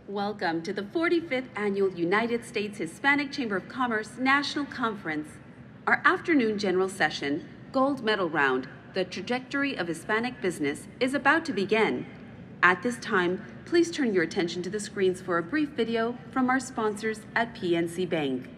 Welcome to the 45th Annual United States Hispanic Chamber of Commerce National Conference. Our afternoon general session, Gold Medal Round, the Trajectory of Hispanic Business, is about to begin. At this time, please turn your attention to the screens for a brief video from our sponsors at PNC Bank.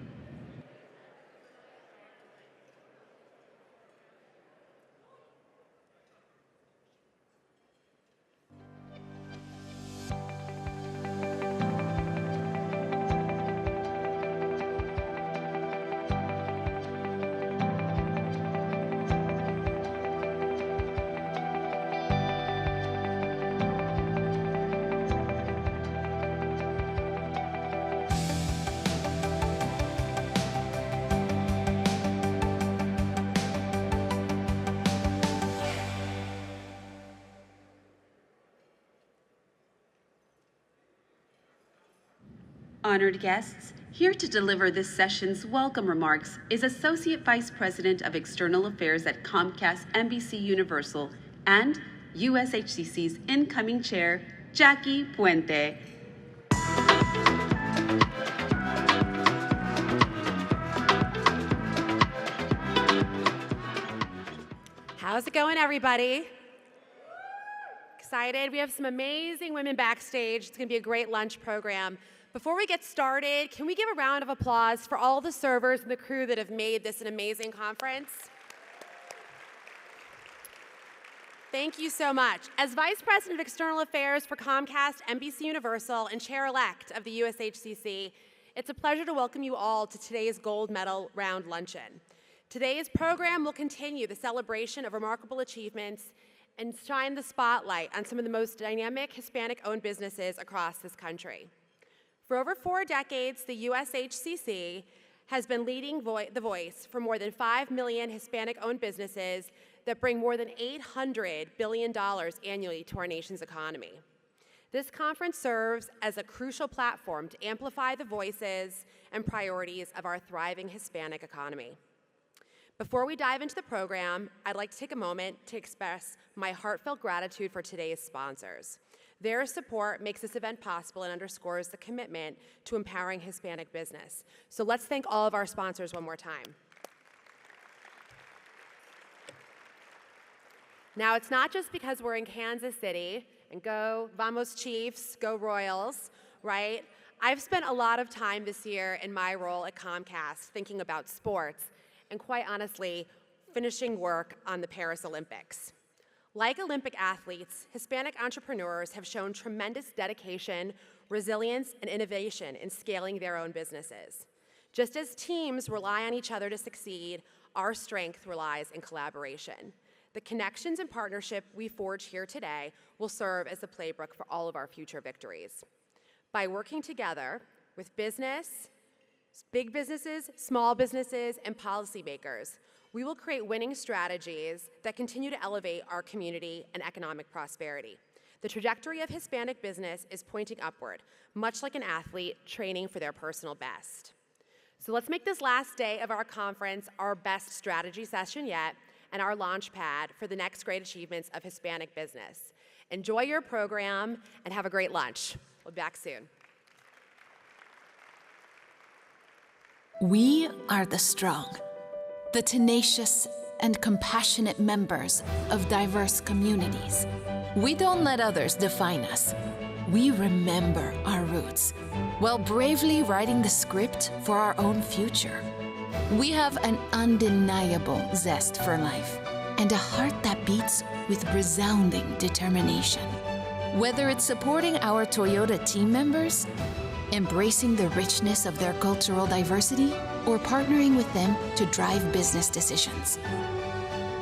Honored guests, here to deliver this session's welcome remarks is Associate Vice President of External Affairs at Comcast NBC Universal and USHCC's incoming chair, Jackie Puente. How's it going, everybody? Excited? We have some amazing women backstage. It's going to be a great lunch program. Before we get started, can we give a round of applause for all the servers and the crew that have made this an amazing conference? Thank you so much. As Vice President of External Affairs for Comcast, NBC Universal, and Chair-elect of the USHCC, it's a pleasure to welcome you all to today's Gold Medal Round Luncheon. Today's program will continue the celebration of remarkable achievements and shine the spotlight on some of the most dynamic Hispanic-owned businesses across this country. For over 4 decades, the USHCC has been leading the voice for more than 5 million Hispanic-owned businesses that bring more than $800 billion annually to our nation's economy. This conference serves as a crucial platform to amplify the voices and priorities of our thriving Hispanic economy. Before we dive into the program, I'd like to take a moment to express my heartfelt gratitude for today's sponsors. Their support makes this event possible and underscores the commitment to empowering Hispanic business. So let's thank all of our sponsors one more time. Now, it's not just because we're in Kansas City, and go Vamos Chiefs, go Royals, right? I've spent a lot of time this year in my role at Comcast thinking about sports, and quite honestly, finishing work on the Paris Olympics. Like Olympic athletes, Hispanic entrepreneurs have shown tremendous dedication, resilience, and innovation in scaling their own businesses. Just as teams rely on each other to succeed, our strength relies in collaboration. The connections and partnership we forge here today will serve as a playbook for all of our future victories. By working together with business, big businesses, small businesses, and policymakers, we will create winning strategies that continue to elevate our community and economic prosperity. The trajectory of Hispanic business is pointing upward, much like an athlete training for their personal best. So let's make this last day of our conference our best strategy session yet and our launch pad for the next great achievements of Hispanic business. Enjoy your program and have a great lunch. We'll be back soon. We are the strong, the tenacious and compassionate members of diverse communities. We don't let others define us. We remember our roots while bravely writing the script for our own future. We have an undeniable zest for life and a heart that beats with resounding determination. Whether it's supporting our Toyota team members, embracing the richness of their cultural diversity, or partnering with them to drive business decisions.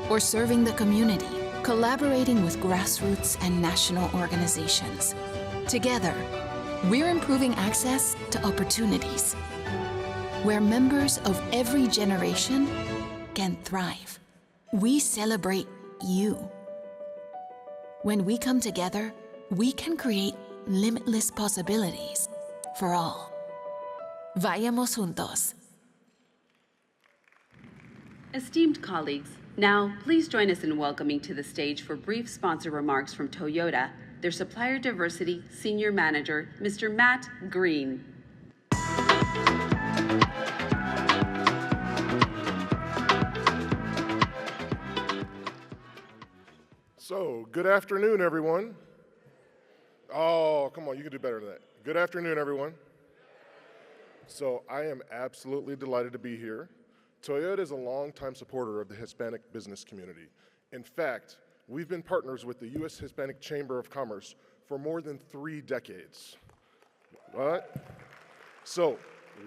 Or serving the community, collaborating with grassroots and national organizations. Together, we're improving access to opportunities, where members of every generation can thrive. We celebrate you. When we come together, we can create limitless possibilities for all. Vayamos juntos. Esteemed colleagues, now please join us in welcoming to the stage for brief sponsor remarks from Toyota, their Supplier Diversity Senior Manager, Mr. Matt Greene. So, good afternoon, everyone. Oh, come on, you can do better than that. Good afternoon, everyone. So, I am absolutely delighted to be here. Toyota is a longtime supporter of the Hispanic business community. In fact, we've been partners with the U.S. Hispanic Chamber of Commerce for more than 3 decades. What? So,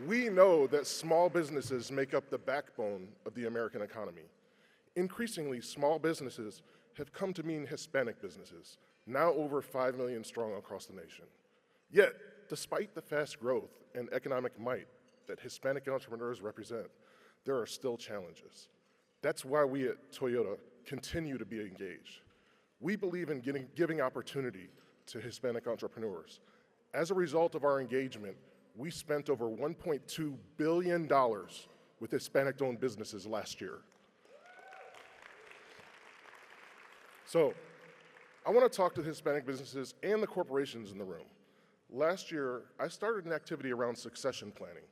we know that small businesses make up the backbone of the American economy. Increasingly, small businesses have come to mean Hispanic businesses, now over 5 million strong across the nation. Yet, despite the fast growth and economic might that Hispanic entrepreneurs represent, there are still challenges. That's why we at Toyota continue to be engaged. We believe in giving opportunity to Hispanic entrepreneurs. As a result of our engagement, we spent over $1.2 billion with Hispanic-owned businesses last year. So, I want to talk to Hispanic businesses and the corporations in the room. Last year, I started an activity around succession planning.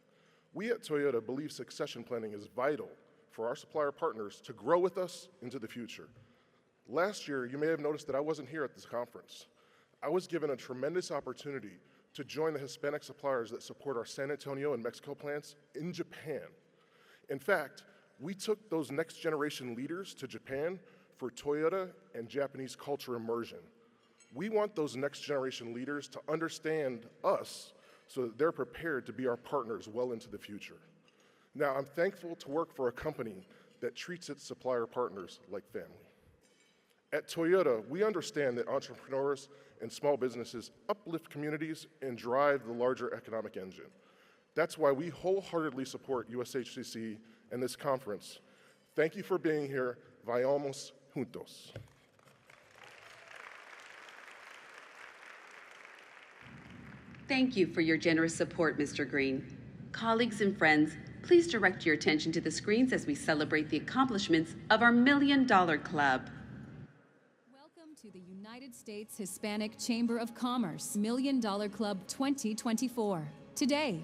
We at Toyota believe succession planning is vital for our supplier partners to grow with us into the future. Last year, you may have noticed that I wasn't here at this conference. I was given a tremendous opportunity to join the Hispanic suppliers that support our San Antonio and Mexico plants in Japan. In fact, we took those next generation leaders to Japan for Toyota and Japanese culture immersion. We want those next generation leaders to understand us so that they're prepared to be our partners well into the future. Now, I'm thankful to work for a company that treats its supplier partners like family. At Toyota, we understand that entrepreneurs and small businesses uplift communities and drive the larger economic engine. That's why we wholeheartedly support USHCC and this conference. Thank you for being here. Vayamos juntos. Thank you for your generous support, Mr. Greene. Colleagues and friends, please direct your attention to the screens as we celebrate the accomplishments of our $1 Million Club. Welcome to the United States Hispanic Chamber of Commerce $1 Million Club 2024. Today,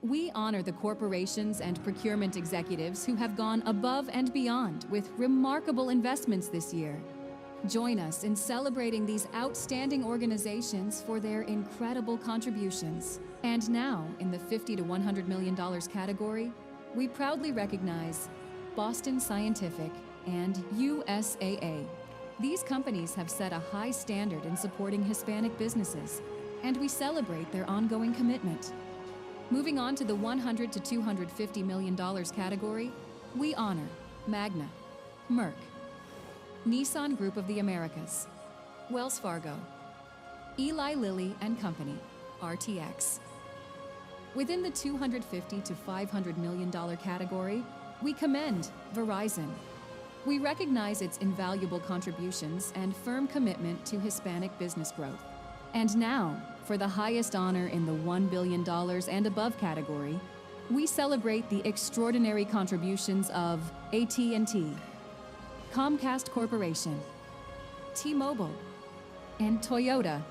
we honor the corporations and procurement executives who have gone above and beyond with remarkable investments this year. Join us in celebrating these outstanding organizations for their incredible contributions. And now, in the $50 to $100 million category, we proudly recognize Boston Scientific and USAA. These companies have set a high standard in supporting Hispanic businesses, and we celebrate their ongoing commitment. Moving on to the $100 to $250 million category, we honor Magna, Merck, Nissan Group of the Americas, Wells Fargo, Eli Lilly and Company, RTX. Within the $250 to $500 million category, we commend Verizon. We recognize its invaluable contributions and firm commitment to Hispanic business growth. And now, for the highest honor in the $1 billion and above category, we celebrate the extraordinary contributions of AT&T, Comcast Corporation, T-Mobile, and Toyota.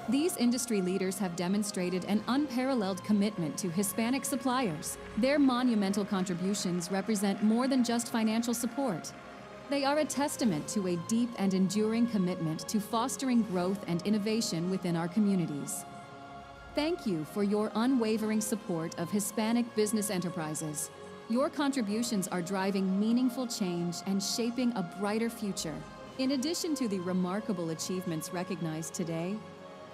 These industry leaders have demonstrated an unparalleled commitment to Hispanic suppliers. Their monumental contributions represent more than just financial support. They are a testament to a deep and enduring commitment to fostering growth and innovation within our communities. Thank you for your unwavering support of Hispanic business enterprises. Your contributions are driving meaningful change and shaping a brighter future. In addition to the remarkable achievements recognized today,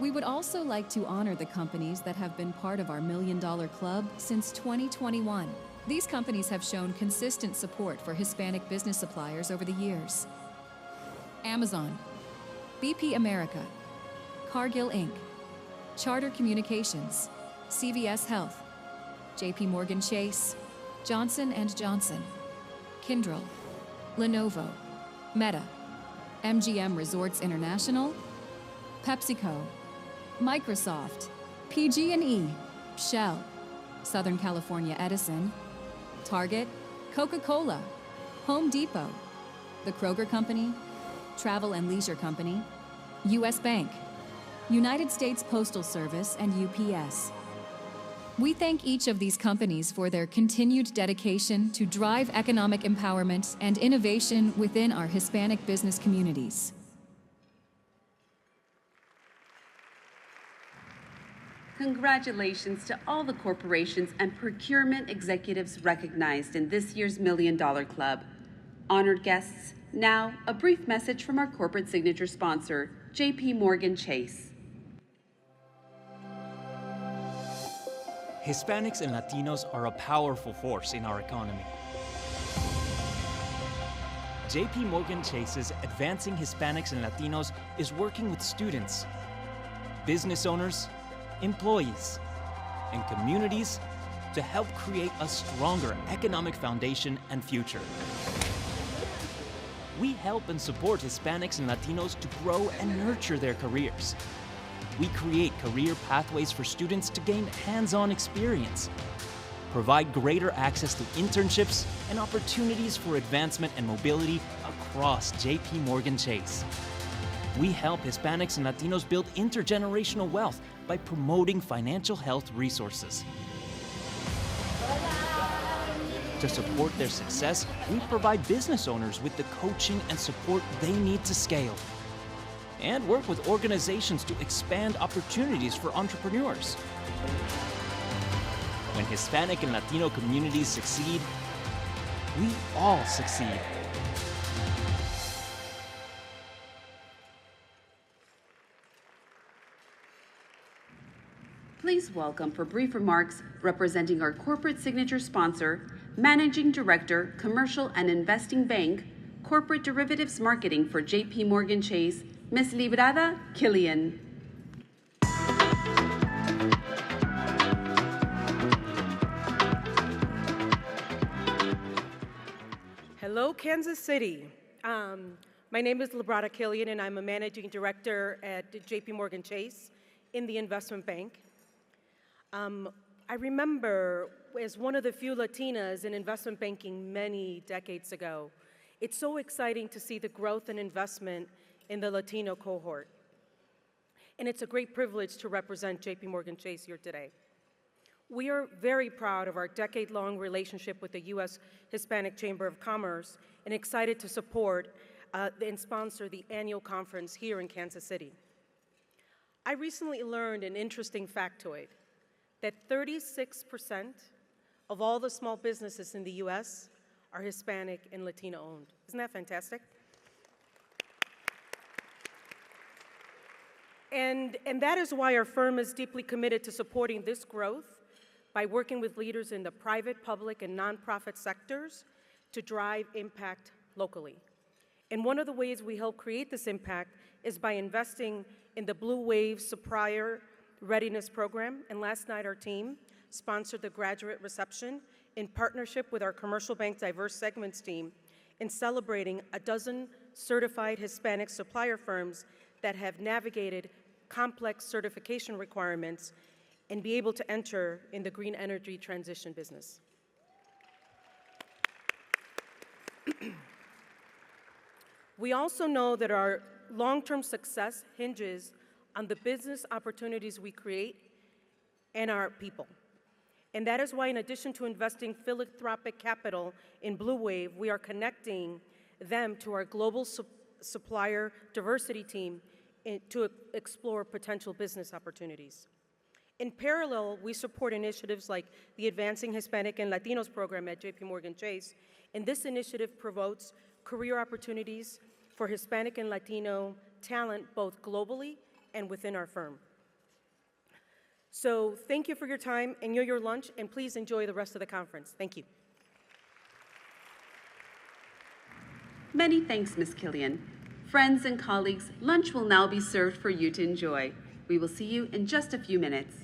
we would also like to honor the companies that have been part of our $1 Million Club since 2021. These companies have shown consistent support for Hispanic business suppliers over the years. Amazon, BP America, Cargill Inc., Charter Communications, CVS Health, JPMorgan Chase, Johnson & Johnson, Kyndryl, Lenovo, Meta, MGM Resorts International, PepsiCo, Microsoft, PG&E, Shell, Southern California Edison, Target, Coca-Cola, Home Depot, The Kroger Company, Travel and Leisure Company, U.S. Bank, United States Postal Service, and UPS. We thank each of these companies for their continued dedication to drive economic empowerment and innovation within our Hispanic business communities. Congratulations to all the corporations and procurement executives recognized in this year's $1 Million Club. Honored guests, now a brief message from our corporate signature sponsor, JPMorgan Chase. Hispanics and Latinos are a powerful force in our economy. JPMorgan Chase's Advancing Hispanics and Latinos is working with students, business owners, employees, and communities to help create a stronger economic foundation and future. We help and support Hispanics and Latinos to grow and nurture their careers. We create career pathways for students to gain hands-on experience, provide greater access to internships and opportunities for advancement and mobility across JPMorgan Chase. We help Hispanics and Latinos build intergenerational wealth by promoting financial health resources. To support their success, we provide business owners with the coaching and support they need to scale, and work with organizations to expand opportunities for entrepreneurs. When Hispanic and Latino communities succeed, we all succeed. Please welcome for brief remarks representing our corporate signature sponsor, Managing Director, Commercial and Investing Bank, Corporate Derivatives Marketing for JPMorgan Chase, Ms. Librada, Killian. Hello, Kansas City. My name is Librada Killian, and I'm a Managing Director at JPMorgan Chase in the Investment Bank. I remember as one of the few Latinas in investment banking many decades ago, it's so exciting to see the growth and investment in the Latino cohort. And it's a great privilege to represent JPMorgan Chase here today. We are very proud of our decade-long relationship with the U.S. Hispanic Chamber of Commerce and excited to support and sponsor the annual conference here in Kansas City. I recently learned an interesting factoid that 36% of all the small businesses in the U.S. are Hispanic and Latino owned. Isn't that fantastic? And that is why our firm is deeply committed to supporting this growth by working with leaders in the private, public, and nonprofit sectors to drive impact locally. And one of the ways we help create this impact is by investing in the Blue Wave Supplier Readiness Program. And last night, our team sponsored the graduate reception in partnership with our Commercial Bank Diverse Segments team in celebrating a dozen certified Hispanic supplier firms that have navigated complex certification requirements and be able to enter in the green energy transition business. We also know that our long-term success hinges on the business opportunities we create and our people. And that is why, in addition to investing philanthropic capital in Blue Wave, we are connecting them to our global supplier diversity team to explore potential business opportunities. In parallel, we support initiatives like the Advancing Hispanic and Latinos program at JPMorgan Chase, and this initiative promotes career opportunities for Hispanic and Latino talent both globally and within our firm. So thank you for your time, enjoy your lunch, and please enjoy the rest of the conference. Thank you. Many thanks, Ms. Killian. Friends and colleagues, lunch will now be served for you to enjoy. We will see you in just a few minutes.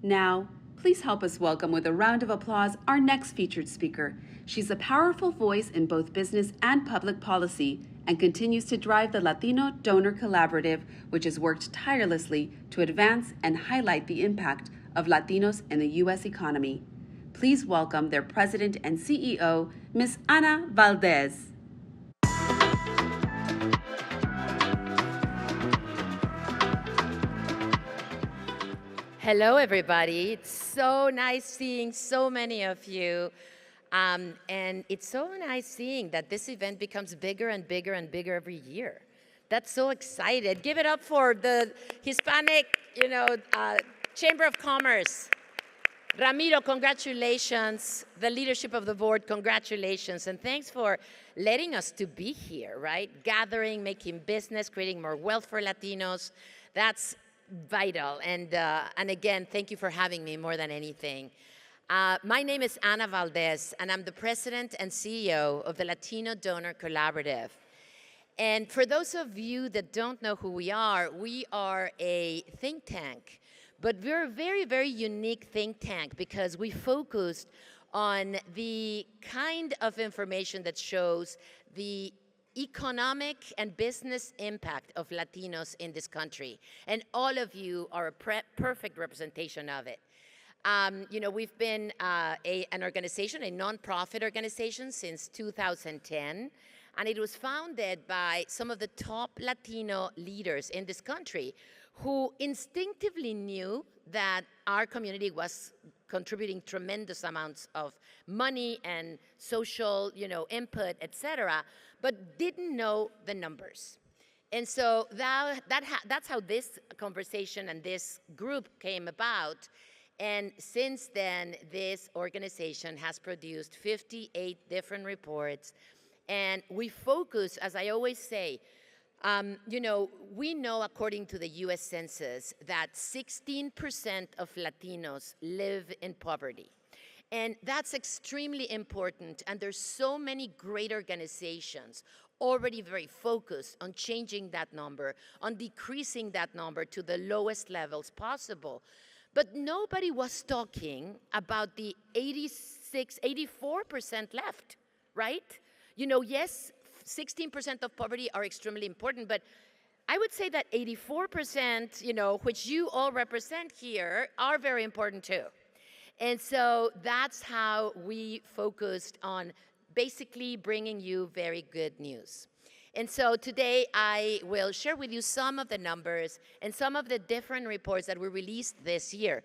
Now, please help us welcome with a round of applause our next featured speaker. She's a powerful voice in both business and public policy and continues to drive the Latino Donor Collaborative, which has worked tirelessly to advance and highlight the impact of Latinos in the U.S. economy. Please welcome their president and CEO, Ms. Ana Valdez. Hello, everybody. It's so nice seeing so many of you. And it's so nice seeing that this event becomes bigger and bigger and bigger every year. That's so excited. Give it up for the Hispanic, Chamber of Commerce. Ramiro, congratulations. The leadership of the board, congratulations. And thanks for letting us to be here, right? Gathering, making business, creating more wealth for Latinos. That's vital. And again, thank you for having me more than anything. My name is Ana Valdez, and I'm the president and CEO of the Latino Donor Collaborative. And for those of you that don't know who we are a think tank. But we're a very, very unique think tank because we focused on the kind of information that shows the economic and business impact of Latinos in this country. And all of you are a perfect representation of it. We've been an organization, a nonprofit organization since 2010, and it was founded by some of the top Latino leaders in this country who instinctively knew that our community was contributing tremendous amounts of money and social, input, et cetera, but didn't know the numbers. And so that's how this conversation and this group came about. And since then, this organization has produced 58 different reports. And we focus, as I always say, we know according to the US Census that 16% of Latinos live in poverty. And that's extremely important. And there's so many great organizations already very focused on changing that number, on decreasing that number to the lowest levels possible. But nobody was talking about the 84% left, right? Yes, 16% of poverty are extremely important, but I would say that 84%, which you all represent here, are very important too. And so that's how we focused on basically bringing you very good news. And so today I will share with you some of the numbers and some of the different reports that were released this year.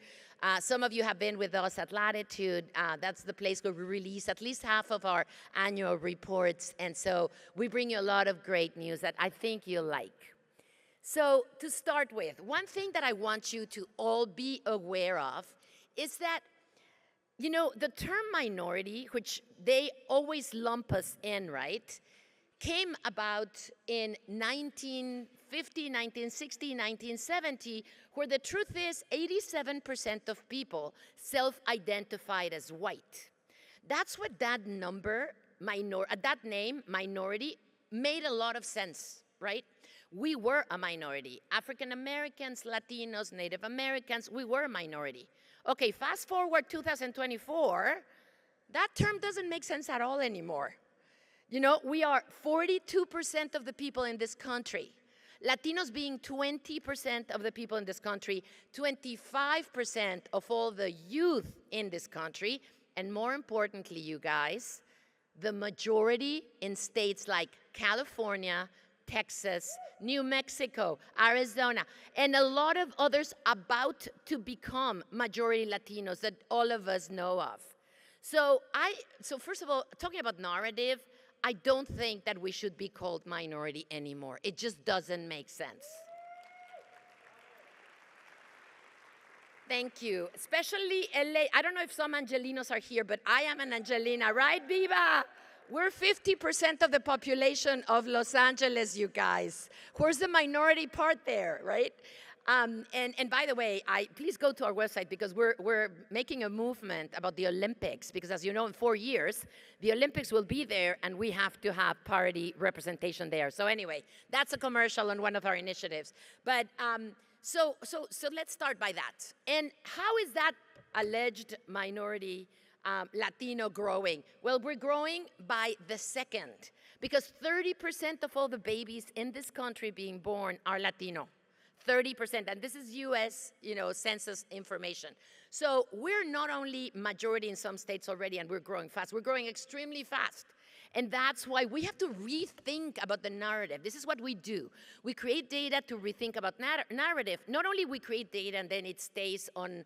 Some of you have been with us at Latitude. That's the place where we release at least half of our annual reports. And so we bring you a lot of great news that I think you'll like. So to start with, one thing that I want you to all be aware of is that, the term minority, which they always lump us in, right, came about in 1950, 1960, 1970, where the truth is 87% of people self-identified as white. That's what that number, that name, minority, made a lot of sense, right? We were a minority. African Americans, Latinos, Native Americans, we were a minority. Okay, fast forward 2024, that term doesn't make sense at all anymore. We are 42% of the people in this country. Latinos being 20% of the people in this country, 25% of all the youth in this country, and more importantly, you guys, the majority in states like California, Texas, New Mexico, Arizona, and a lot of others about to become majority Latinos that all of us know of. So first of all, talking about narrative, I don't think that we should be called minority anymore. It just doesn't make sense. Thank you. Especially LA. I don't know if some Angelinos are here, but I am an Angelina, right, Viva? We're 50% of the population of Los Angeles, you guys. Where's the minority part there, right? And by the way, please go to our website because we're making a movement about the Olympics because as you know, in 4 years, the Olympics will be there and we have to have party representation there. So anyway, that's a commercial on one of our initiatives. But so let's start by that. And how is that alleged minority Latino growing? Well, we're growing by the second because 30% of all the babies in this country being born are Latino. 30%, and this is US, census information. So we're not only majority in some states already, and we're growing fast, we're growing extremely fast. And that's why we have to rethink about the narrative. This is what we do. We create data to rethink about narrative. Not only we create data and then it stays on,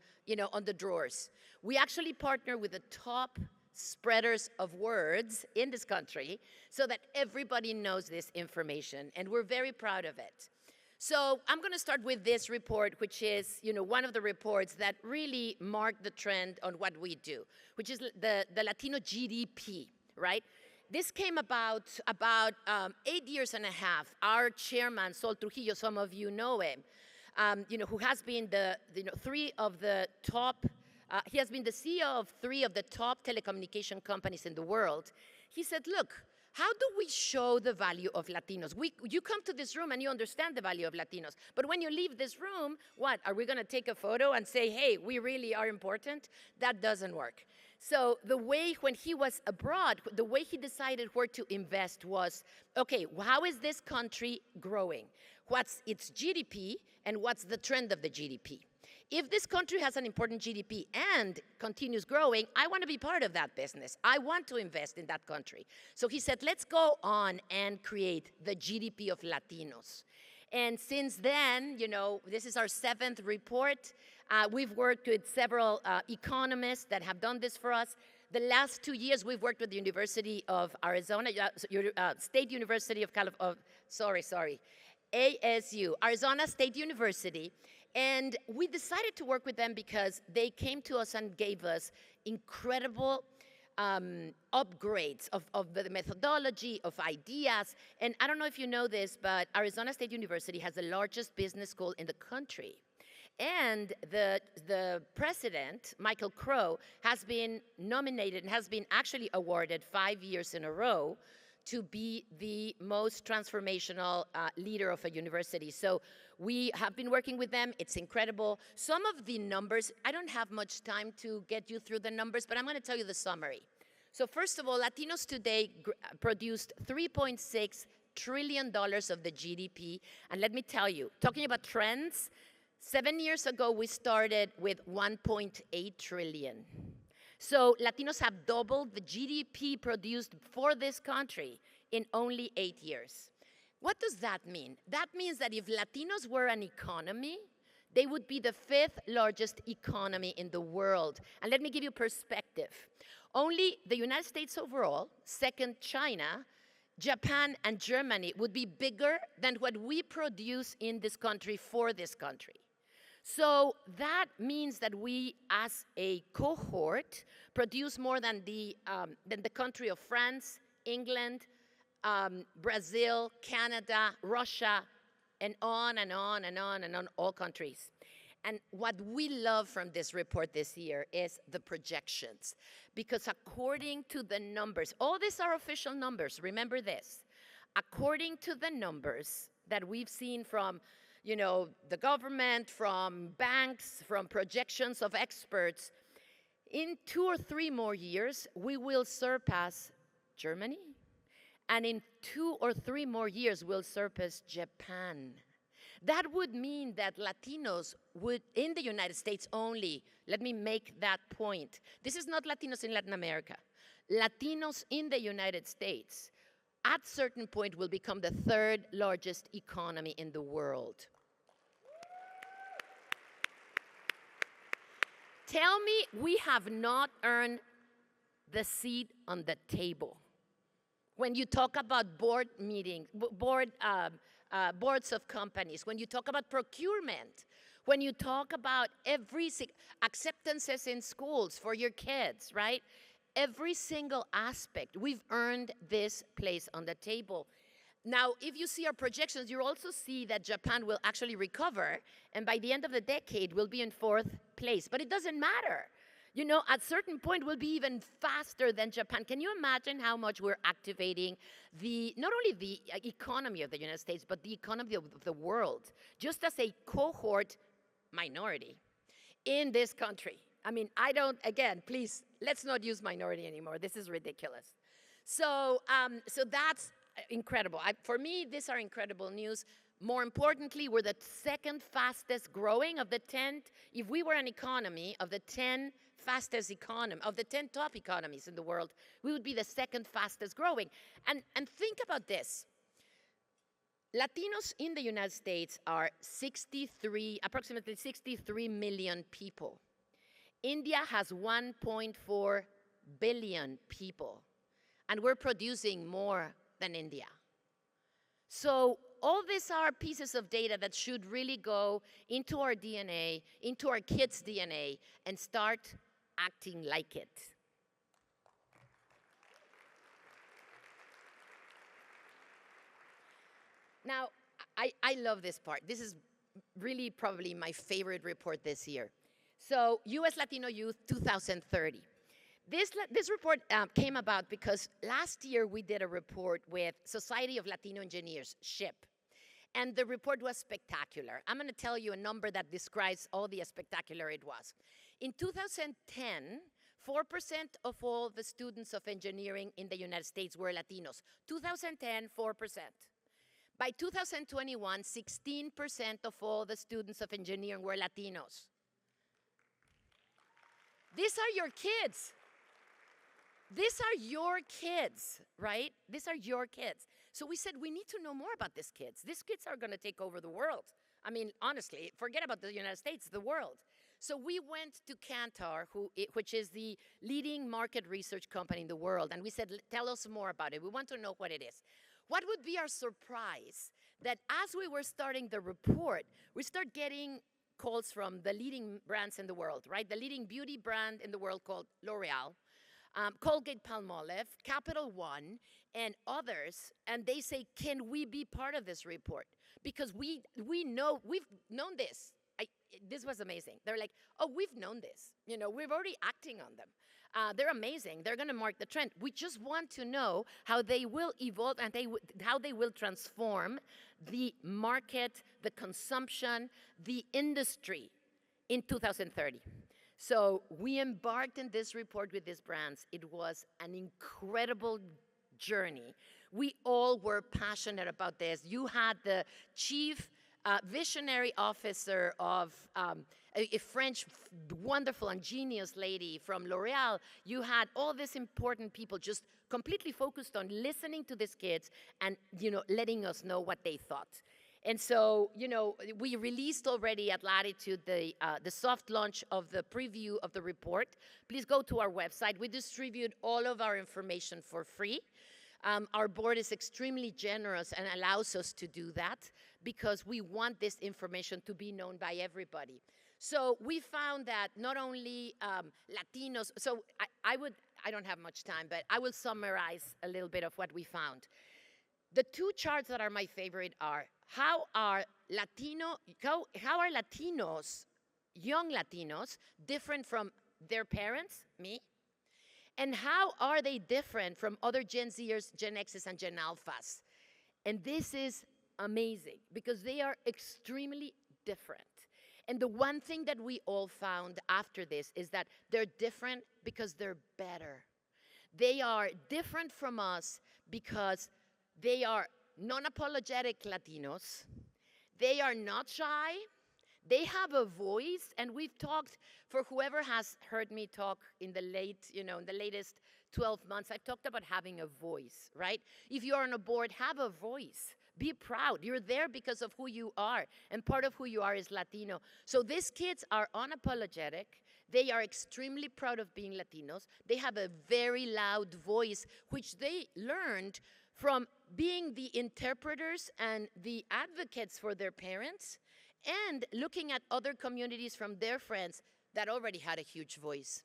on the drawers. We actually partner with the top spreaders of words in this country so that everybody knows this information, and we're very proud of it. So I'm going to start with this report, which is, one of the reports that really marked the trend on what we do, which is the Latino GDP, right? This came about 8 years and a half. Our chairman, Sol Trujillo, some of you know him, who has been three of the top, he has been the CEO of 3 of the top telecommunication companies in the world. He said, look, how do we show the value of Latinos? You come to this room and you understand the value of Latinos. But when you leave this room, what? Are we going to take a photo and say, hey, we really are important? That doesn't work. So the way, when he was abroad, the way he decided where to invest was, okay, how is this country growing? What's its GDP and what's the trend of the GDP? If this country has an important GDP and continues growing, I want to be part of that business. I want to invest in that country. So he said, let's go on and create the GDP of Latinos. And since then, this is our 7th report. We've worked with several economists that have done this for us. The last 2 years, we've worked with the University of Arizona, State University of ASU, Arizona State University. And we decided to work with them because they came to us and gave us incredible upgrades of the methodology, of ideas. And I don't know if you know this, but Arizona State University has the largest business school in the country. And the president, Michael Crow, has been nominated and has been actually awarded 5 years in a row to be the most transformational leader of a university. So we have been working with them. It's incredible. Some of the numbers, I don't have much time to get you through the numbers, but I'm going to tell you the summary. So first of all, Latinos today produced $3.6 trillion of the GDP. And let me tell you, talking about trends, 7 years ago, we started with 1.8 trillion. So Latinos have doubled the GDP produced for this country in only 8 years. What does that mean? That means that if Latinos were an economy, they would be the 5th largest economy in the world. And let me give you perspective. Only the United States overall, second China, Japan, and Germany would be bigger than what we produce in this country for this country. So that means that we, as a cohort, produce more than the country of France, England, Brazil, Canada, Russia, and on and on and on and on, all countries. And what we love from this report this year is the projections. Because according to the numbers, all these are official numbers, remember this. According to the numbers that we've seen from the government, from banks, from projections of experts, in 2 or 3 more years, we will surpass Germany. And in 2 or 3 more years, we'll surpass Japan. That would mean that Latinos would, in the United States only, let me make that point. This is not Latinos in Latin America. Latinos in the United States, at a certain point, will become the 3rd largest economy in the world. Tell me we have not earned the seat on the table. When you talk about board meetings, boards of companies, when you talk about procurement, when you talk about acceptances in schools for your kids, right? Every single aspect, we've earned this place on the table. Now, if you see our projections, you also see that Japan will actually recover, and by the end of the decade, we'll be in 4th place. But it doesn't matter. At a certain point, we'll be even faster than Japan. Can you imagine how much we're activating not only the economy of the United States, but the economy of the world, just as a cohort minority in this country? I mean, again, please, let's not use minority anymore. This is ridiculous. So that's incredible. For me, these are incredible news. More importantly, we're the 2nd fastest growing of the 10. If we were an economy, of the 10 fastest economy, of the 10 top economies in the world, we would be the second fastest growing. And think about this. Latinos in the United States are approximately 63 million people. India has 1.4 billion people, and we're producing more than India. So all these are pieces of data that should really go into our DNA, into our kids' DNA, and start acting like it. Now, I love this part. This is really probably my favorite report this year. So, U.S. Latino Youth 2030. This report came about because last year we did a report with Society of Latino Engineers, SHIP. And the report was spectacular. I'm going to tell you a number that describes all the spectacular it was. In 2010, 4% of all the students of engineering in the United States were Latinos. 2010, 4%. By 2021, 16% of all the students of engineering were Latinos. These are your kids. These are your kids, right? These are your kids. So we said we need to know more about these kids. These kids are going to take over the world. I mean, honestly, forget about the United States, the world. So we went to Kantar, which is the leading market research company in the world, and we said, tell us more about it. We want to know what it is. What would be our surprise that as we were starting the report, we start getting calls from the leading brands in the world, right? The leading beauty brand in the world called L'Oreal, Colgate-Palmolive, Capital One, and others, and they say, can we be part of this report? Because we've known this. This was amazing. They're like, oh, we've known this. You know, we're already acting on them. They're amazing. They're going to mark the trend. We just want to know how they will evolve and how they will transform the market, the consumption, the industry in 2030. So we embarked in this report with these brands. It was an incredible journey. We all were passionate about this. You had the chief visionary officer of a French wonderful and genius lady from L'Oreal. You had all these important people just completely focused on listening to these kids and, you know, letting us know what they thought. And so, you know, we released already at Latitude the soft launch of the preview of the report. Please go to our website. We distribute all of our information for free. Our board is extremely generous and allows us to do that because we want this information to be known by everybody. So we found that not only Latinos, so I don't have much time, but I will summarize a little bit of what we found. The two charts that are my favorite are how are Latinos, young Latinos, different from their parents, me? And how are they different from other Gen Zers, Gen Xs, and Gen Alphas? And this is amazing because they are extremely different. And the one thing that we all found after this is that they're different because they're better. They are different from us because they are non-apologetic Latinos. They are not shy. They have a voice, and we've talked, for whoever has heard me talk in the latest 12 months, I've talked about having a voice, right? If you're on a board, have a voice. Be proud. You're there because of who you are, and part of who you are is Latino. So these kids are unapologetic. They are extremely proud of being Latinos. They have a very loud voice, which they learned from being the interpreters and the advocates for their parents, and looking at other communities from their friends that already had a huge voice.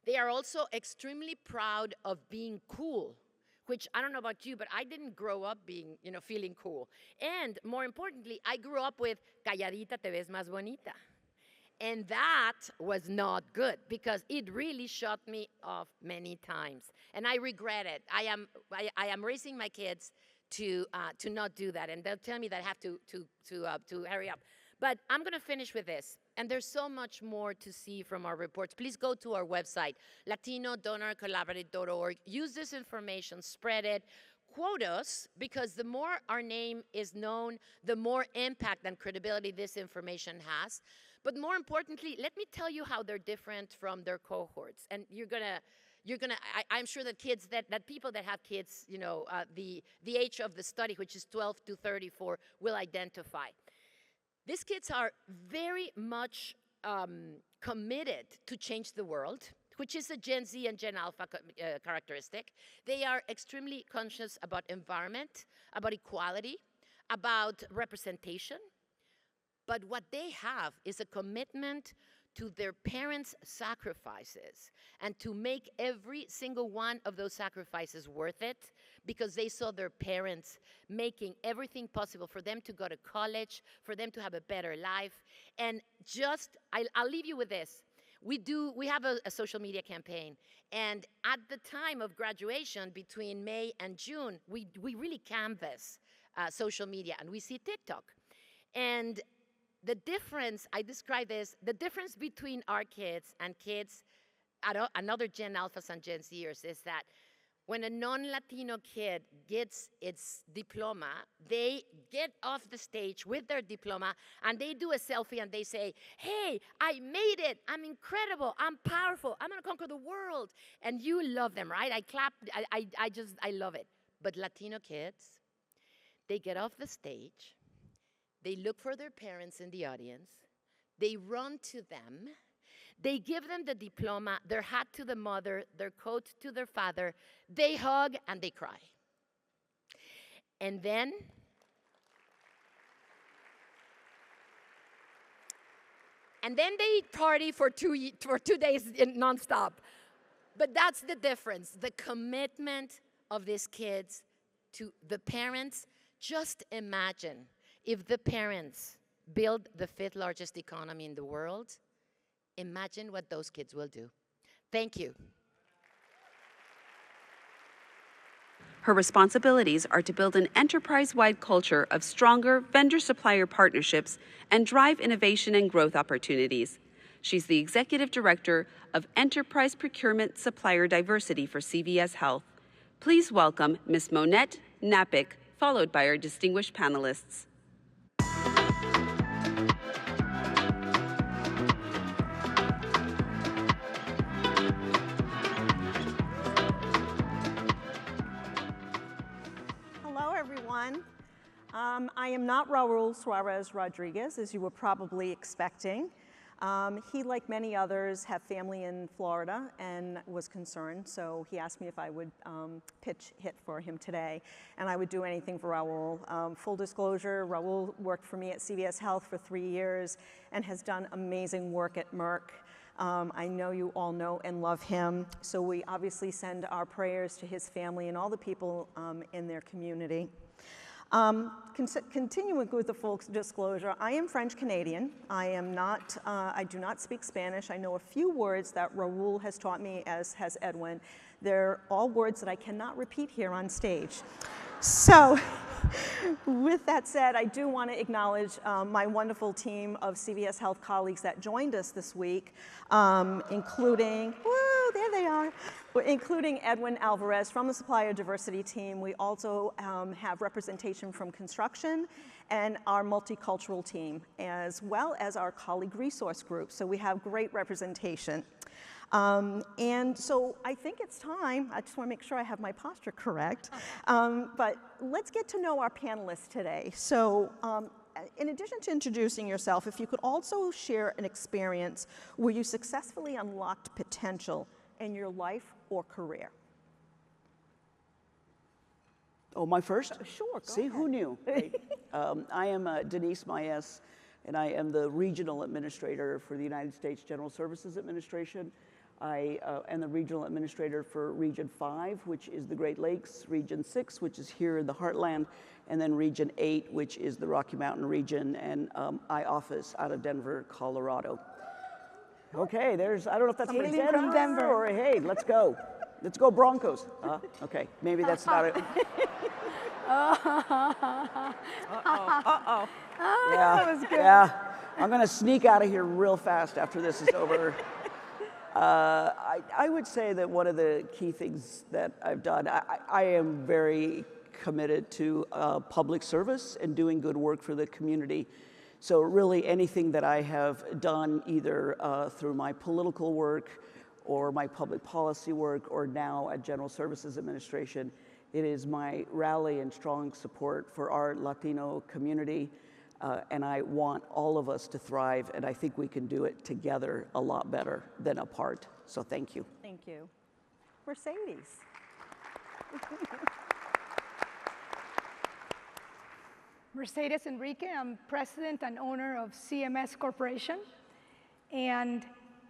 They are also extremely proud of being cool, which I don't know about you, but I didn't grow up being, feeling cool. And more importantly, I grew up with calladita te ves más bonita. And that was not good because it really shut me off many times. And I regret it. I am raising my kids to not do that, and they'll tell me that I have to hurry up. But I'm going to finish with this, and there's so much more to see from our reports. Please go to our website, latinodonorcollaborative.org. Use this information, spread it. quote us, because the more our name is known, the more impact and credibility this information has. But more importantly, let me tell you how they're different from their cohorts. And I'm sure that kids, that people that have kids, you know, the age of the study, which is 12 to 34, will identify. These kids are very much committed to change the world, which is a Gen Z and Gen Alpha characteristic. They are extremely conscious about environment, about equality, about representation. But what they have is a commitment to their parents' sacrifices and to make every single one of those sacrifices worth it, because they saw their parents making everything possible for them to go to college, for them to have a better life. And I'll leave you with this. We have a social media campaign, and at the time of graduation, between May and June, we really canvass social media, and we see TikTok. And the difference, I describe this, the difference between our kids and kids, another Gen Alphas and Gen Zers, is that when a non-Latino kid gets its diploma, they get off the stage with their diploma and they do a selfie and they say, hey, I made it, I'm incredible, I'm powerful, I'm gonna conquer the world. And you love them, right? I clap, I love it. But Latino kids, they get off the stage, they look for their parents in the audience, they run to them, they give them the diploma, their hat to the mother, their coat to their father, they hug and they cry. And then they party for 2 days nonstop. But that's the difference, the commitment of these kids to the parents. Just imagine if the parents build the 5th largest economy in the world. Imagine what those kids will do. Thank you. Her responsibilities are to build an enterprise-wide culture of stronger vendor-supplier partnerships and drive innovation and growth opportunities. She's the Executive Director of Enterprise Procurement Supplier Diversity for CVS Health. Please welcome Ms. Monette Knapik, followed by our distinguished panelists. I am not Raul Suarez Rodriguez, as you were probably expecting. He, like many others, have family in Florida and was concerned, so he asked me if I would pitch hit for him today, and I would do anything for Raul. Full disclosure, Raul worked for me at CVS Health for 3 years and has done amazing work at Merck. I know you all know and love him, so we obviously send our prayers to his family and all the people in their community. Continuing with the full disclosure, I am French Canadian. I do not speak Spanish. I know a few words that Raul has taught me, as has Edwin. They're all words that I cannot repeat here on stage. So, with that said, I do want to acknowledge my wonderful team of CVS Health colleagues that joined us this week, including, there they are, including Edwin Alvarez from the Supplier Diversity team. We also have representation from construction and our multicultural team, as well as our colleague resource group. So we have great representation. And so I think it's time, I just want to make sure I have my posture correct, but let's get to know our panelists today. So in addition to introducing yourself, if you could also share an experience where you successfully unlocked potential in your life or career. Oh, my first? Sure, go See, ahead. who knew? Right? I am Denise Maes, and I am the Regional Administrator for the United States General Services Administration. I am the Regional Administrator for Region 5, which is the Great Lakes, Region 6, which is here in the Heartland, and then Region 8, which is the Rocky Mountain region, and I office out of Denver, Colorado. Okay, there's, I don't know if that's Somebody from from Denver. or hey, let's go. Let's go Broncos. Okay, maybe that's not it. Yeah, that was good. Yeah, I'm gonna sneak out of here real fast after this is over. I would say that one of the key things that I've done, I am very committed to public service and doing good work for the community. So really anything that I have done either through my political work or my public policy work or now at General Services Administration, it is my rally and strong support for our Latino community. And I want all of us to thrive, and I think we can do it together a lot better than apart. So thank you. Thank you. Mercedes. Mercedes Enrique. I'm president and owner of CMS Corporation. And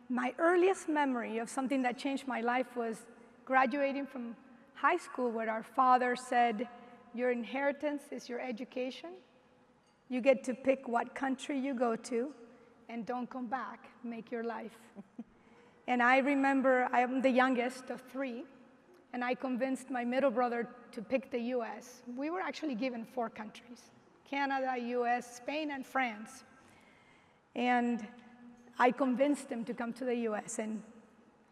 my earliest memory of something that changed my life was graduating from high school, where our father said, your inheritance is your education. You get to pick what country you go to, and don't come back, make your life. And I remember, I am the youngest of 3, and I convinced my middle brother to pick the US. We were actually given 4 countries, Canada, US, Spain, and France. And I convinced him to come to the US, and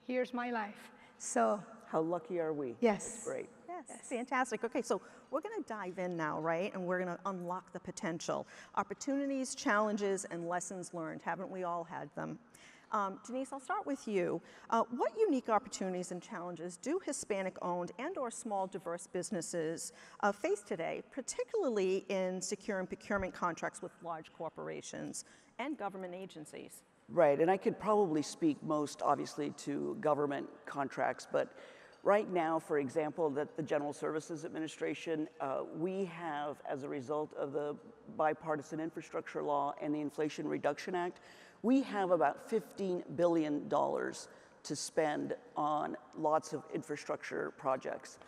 here's my life. So. How lucky are we? Yes. That's great. Yes, fantastic. Okay, so we're going to dive in now, right? And we're going to unlock the potential. Opportunities, challenges, and lessons learned. Haven't we all had them? Denise, I'll start with you. What unique opportunities and challenges do Hispanic-owned and/or small, diverse businesses face today, particularly in securing procurement contracts with large corporations and government agencies? Right, and I could probably speak most obviously to government contracts, but right now, for example, that the General Services Administration, we have, as a result of the bipartisan infrastructure law and the Inflation Reduction Act, we have about $15 billion to spend on lots of infrastructure projects.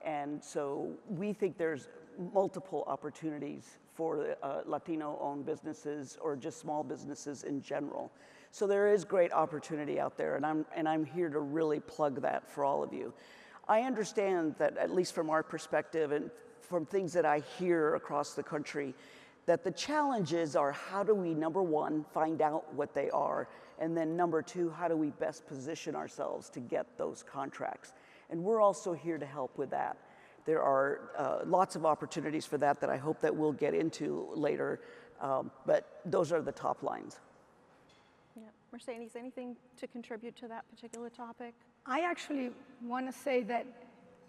And so we think there's multiple opportunities for Latino-owned businesses or just small businesses in general. So there is great opportunity out there, and I'm here to really plug that for all of you. I understand that, at least from our perspective and from things that I hear across the country, that the challenges are how do we, number one, find out what they are, and then number two, how do we best position ourselves to get those contracts? And we're also here to help with that. There are lots of opportunities for that I hope that we'll get into later, but those are the top lines. Yeah. Mercedes, anything to contribute to that particular topic? I actually want to say that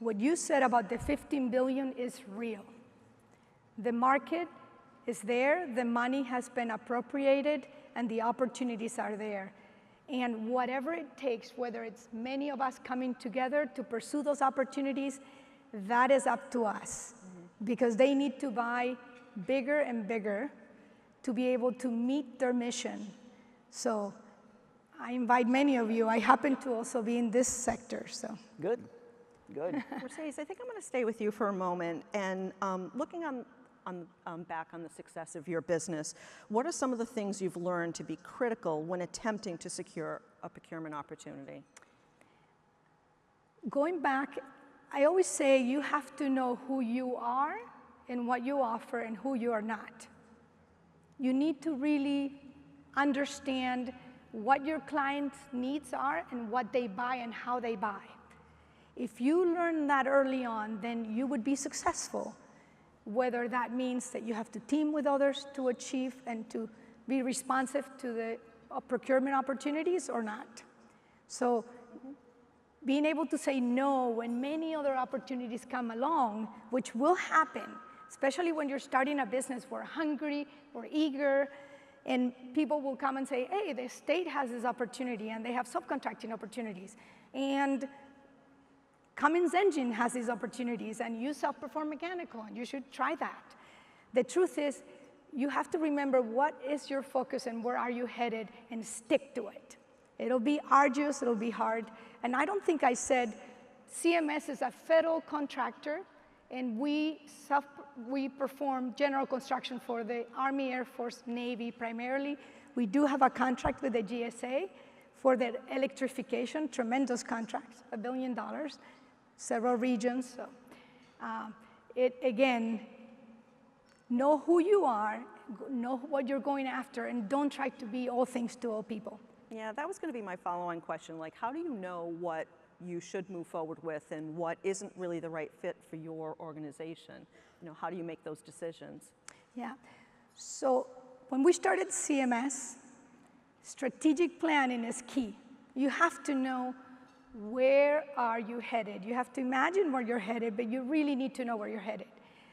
what you said about the 15 billion is real. The market is there, the money has been appropriated, and the opportunities are there. And whatever it takes, whether it's many of us coming together to pursue those opportunities, that is up to us, because they need to buy bigger and bigger to be able to meet their mission. So I invite many of you. I happen to also be in this sector, so. Good, good. Mercedes, I think I'm going to stay with you for a moment, and looking back on the success of your business, what are some of the things you've learned to be critical when attempting to secure a procurement opportunity? Going back, I always say you have to know who you are and what you offer and who you are not. You need to really understand what your client's needs are and what they buy and how they buy. If you learn that early on, then you would be successful, whether that means that you have to team with others to achieve and to be responsive to the procurement opportunities or not. So being able to say no when many other opportunities come along, which will happen, especially when you're starting a business, we're hungry, we're eager, and people will come and say, hey, the state has this opportunity, and they have subcontracting opportunities, and Cummins Engine has these opportunities, and you self-perform mechanical, and you should try that. The truth is, you have to remember what is your focus and where are you headed, and stick to it. It'll be arduous, it'll be hard, and I don't think I said CMS is a federal contractor, and we perform general construction for the Army, Air Force, Navy primarily. We do have a contract with the GSA for the electrification, tremendous contract, $1 billion, several regions. So again, know who you are, know what you're going after, and don't try to be all things to all people. Yeah, that was going to be my follow-on question. Like, how do you know what you should move forward with and what isn't really the right fit for your organization? You know, how do you make those decisions? Yeah. So when we started CMS, strategic planning is key. You have to know where are you headed. You have to imagine where you're headed, but you really need to know where you're headed.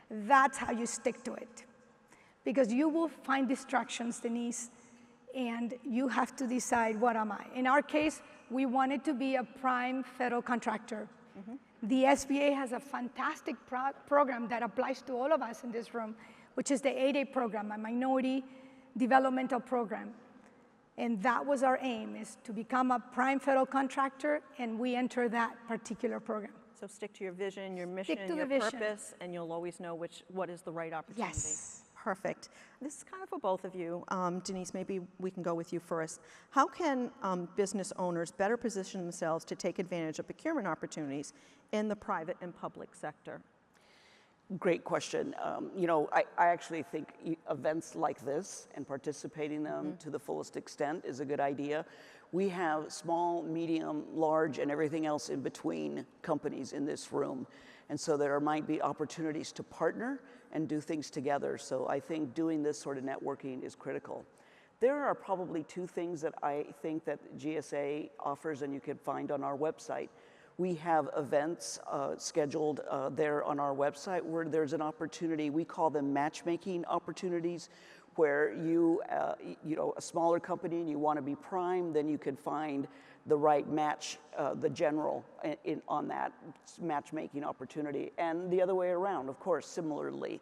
That's how you stick to it. Because you will find distractions, Denise, and you have to decide, what am I? In our case, we wanted to be a prime federal contractor. The SBA has a fantastic program that applies to all of us in this room, which is the 8A program, a minority developmental program. And that was our aim, is to become a prime federal contractor, and we enter that particular program. So stick to your vision, your mission, your purpose, and you'll always know what is the right opportunity. Yes. Perfect. This is kind of for both of you. Denise, maybe we can go with you first. How can business owners better position themselves to take advantage of procurement opportunities in the private and public sector? Great question. You know, I actually think events like this and participating in them to the fullest extent is a good idea. We have small, medium, large, and everything else in between companies in this room. And so there might be opportunities to partner and do things together. So I think doing this sort of networking is critical. There are probably two things that I think that GSA offers and you can find on our website. We have events scheduled there on our website where there's an opportunity, we call them matchmaking opportunities, where you know, a smaller company and you want to be prime, then you can find the right match, the general on that matchmaking opportunity. And the other way around, of course, similarly.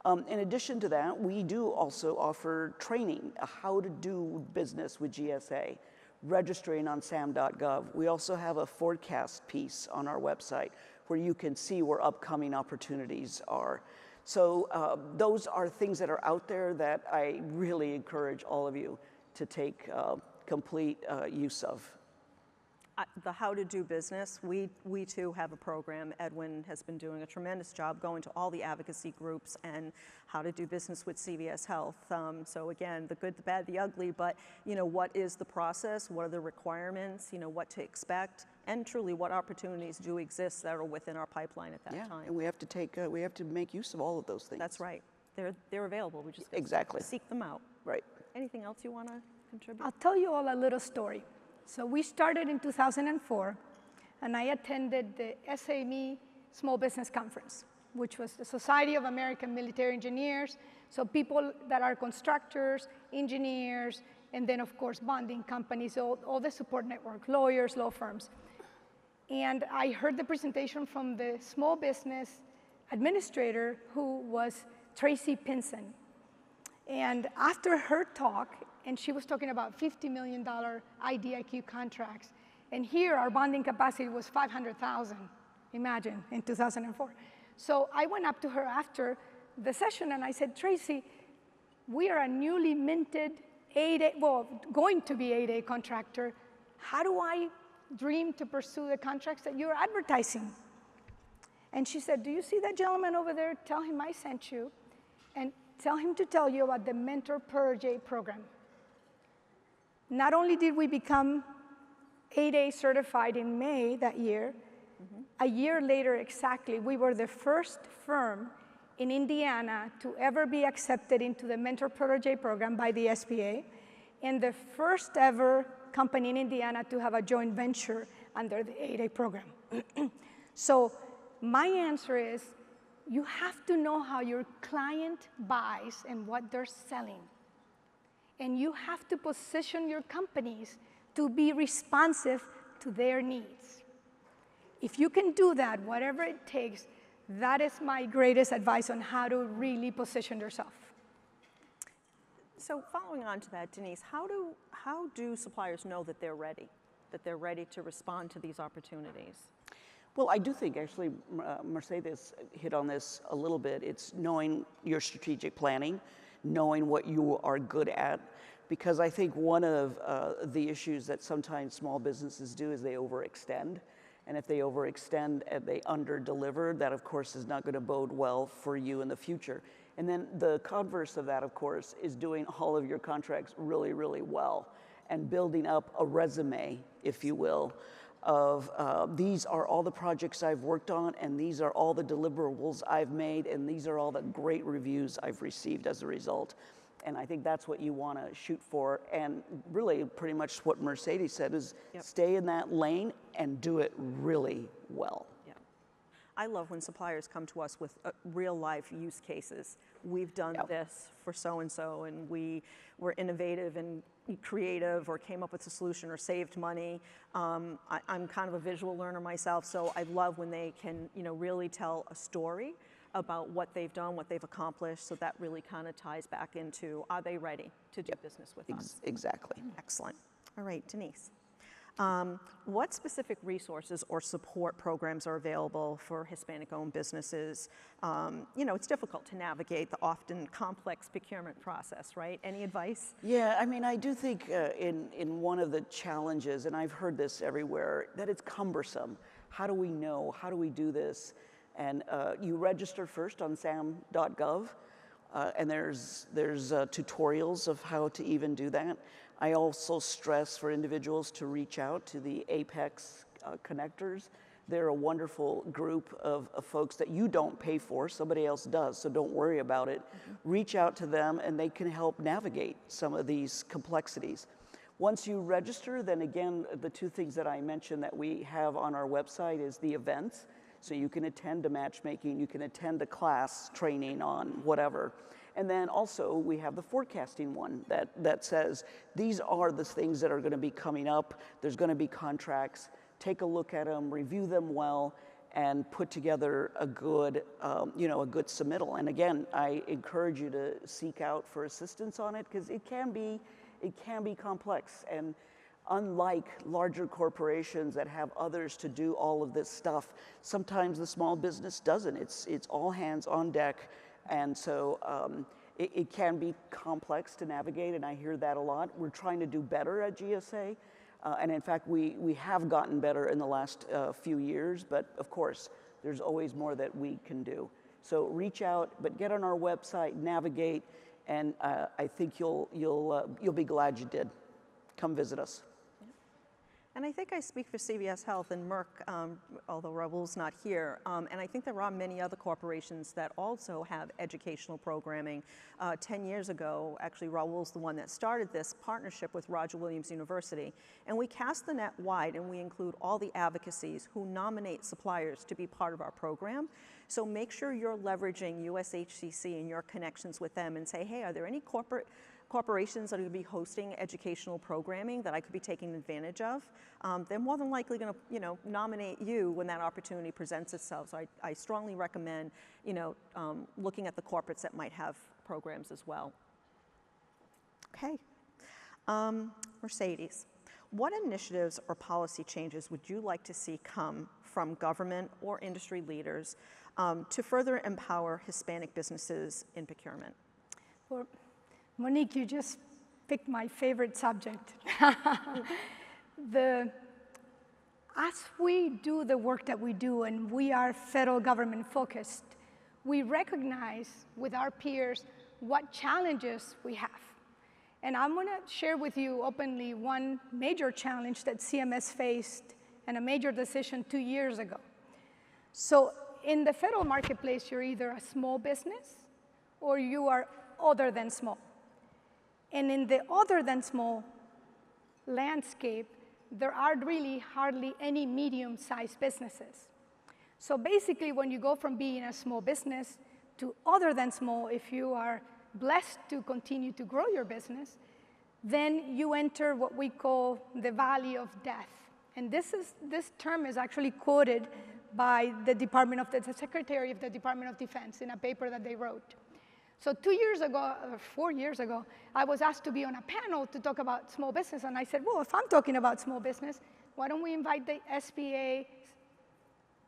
In addition to that, we do also offer training, how to do business with GSA. Registering on sam.gov. We also have a forecast piece on our website where you can see where upcoming opportunities are. So those are things that are out there that I really encourage all of you to take complete use of. The How to Do Business, we too have a program. Edwin has been doing a tremendous job going to all the advocacy groups and how to do business with CVS Health. So again, the good, the bad, the ugly, but you know, what is the process? What are the requirements? You know, what to expect? And truly, what opportunities do exist that are within our pipeline at that time? And we have to take, we have to make use of all of those things. That's right. They're available. We just seek them out. Right. Anything else you want to contribute? I'll tell you all a little story. So we started in 2004, and I attended the SME Small Business Conference, which was the Society of American Military Engineers, so people that are constructors, engineers, and then of course bonding companies, all the support network, lawyers, law firms. And I heard the presentation from the small business administrator, who was Tracy Pinson. And after her talk, and she was talking about $50 million IDIQ contracts. And here, our bonding capacity was 500,000, imagine, in 2004. So I went up to her after the session and I said, Tracy, we are a newly minted 8A, well, going to be 8A contractor. How do I dream to pursue the contracts that you're advertising? And she said, do you see that gentleman over there? Tell him I sent you, and tell him to tell you about the Mentor Per J program. Not only did we become 8A certified in May that year, a year later exactly, we were the first firm in Indiana to ever be accepted into the Mentor Per J program by the SBA, and the first ever company in Indiana to have a joint venture under the 8A program. So my answer is, you have to know how your client buys and what they're selling. And you have to position your companies to be responsive to their needs. If you can do that, whatever it takes, that is my greatest advice on how to really position yourself. So following on to that, Denise, how do suppliers know that they're ready to respond to these opportunities? Well, I do think actually Mercedes hit on this a little bit. It's knowing your strategic planning, knowing what you are good at, because I think one of the issues that sometimes small businesses do is they overextend. And if they overextend and they underdeliver, that of course is not going to bode well for you in the future. And then the converse of that, of course, is doing all of your contracts really, really well and building up a resume, if you will, of these are all the projects I've worked on, and these are all the deliverables I've made, and these are all the great reviews I've received as a result. And I think that's what you want to shoot for. And really, pretty much what Mercedes said is stay in that lane and do it really well. Yeah. I love when suppliers come to us with real life use cases. We've done this for so-and-so, and we were innovative and creative, or came up with a solution, or saved money. I'm kind of a visual learner myself, so I love when they can, really tell a story about what they've done, what they've accomplished, so that really kind of ties back into, are they ready to do business with us? Exactly. Excellent. All right, Denise. What specific resources or support programs are available for Hispanic-owned businesses? It's difficult to navigate the often complex procurement process, right? Any advice? Yeah, I mean, I do think in one of the challenges, and I've heard this everywhere, that it's cumbersome. How do we know? How do we do this? And you register first on sam.gov, and there's tutorials of how to even do that. I also stress for individuals to reach out to the Apex connectors. They're a wonderful group of folks that you don't pay for, somebody else does, so don't worry about it. Reach out to them, and they can help navigate some of these complexities. Once you register, then again, the two things that I mentioned that we have on our website is the events. So you can attend a matchmaking, you can attend a class training on whatever. And then also we have the forecasting one that says, these are the things that are gonna be coming up, there's gonna be contracts, take a look at them, review them well, and put together a good, a good submittal. And again, I encourage you to seek out for assistance on it, because it can be complex. And unlike larger corporations that have others to do all of this stuff, sometimes the small business doesn't. It's all hands on deck, and so it can be complex to navigate, and I hear that a lot. We're trying to do better at GSA, and in fact, we have gotten better in the last few years, but of course, there's always more that we can do. So reach out, but get on our website, navigate, and I think you'll be glad you did. Come visit us. And I think I speak for CVS Health and Merck, although Raul's not here. And I think there are many other corporations that also have educational programming. 10 years ago, actually, Raul's the one that started this partnership with Roger Williams University. And we cast the net wide, and we include all the advocacies who nominate suppliers to be part of our program. So make sure you're leveraging USHCC and your connections with them, and say, hey, are there any corporations that are going to be hosting educational programming that I could be taking advantage of? They're more than likely going to, nominate you when that opportunity presents itself. So I strongly recommend, looking at the corporates that might have programs as well. Okay. Mercedes, what initiatives or policy changes would you like to see come from government or industry leaders to further empower Hispanic businesses in procurement? Well, Monique, you just picked my favorite subject. As we do the work that we do, and we are federal government focused, we recognize with our peers what challenges we have. And I'm gonna share with you openly one major challenge that CMS faced and a major decision 2 years ago. So in the federal marketplace, you're either a small business or you are other than small. And in the other than small landscape, there are really hardly any medium-sized businesses. So basically, when you go from being a small business to other than small, if you are blessed to continue to grow your business, then you enter what we call the valley of death. And this term is actually quoted by the Secretary of the Department of Defense in a paper that they wrote. So 2 years ago, or 4 years ago, I was asked to be on a panel to talk about small business, and I said, well, if I'm talking about small business, why don't we invite the SBA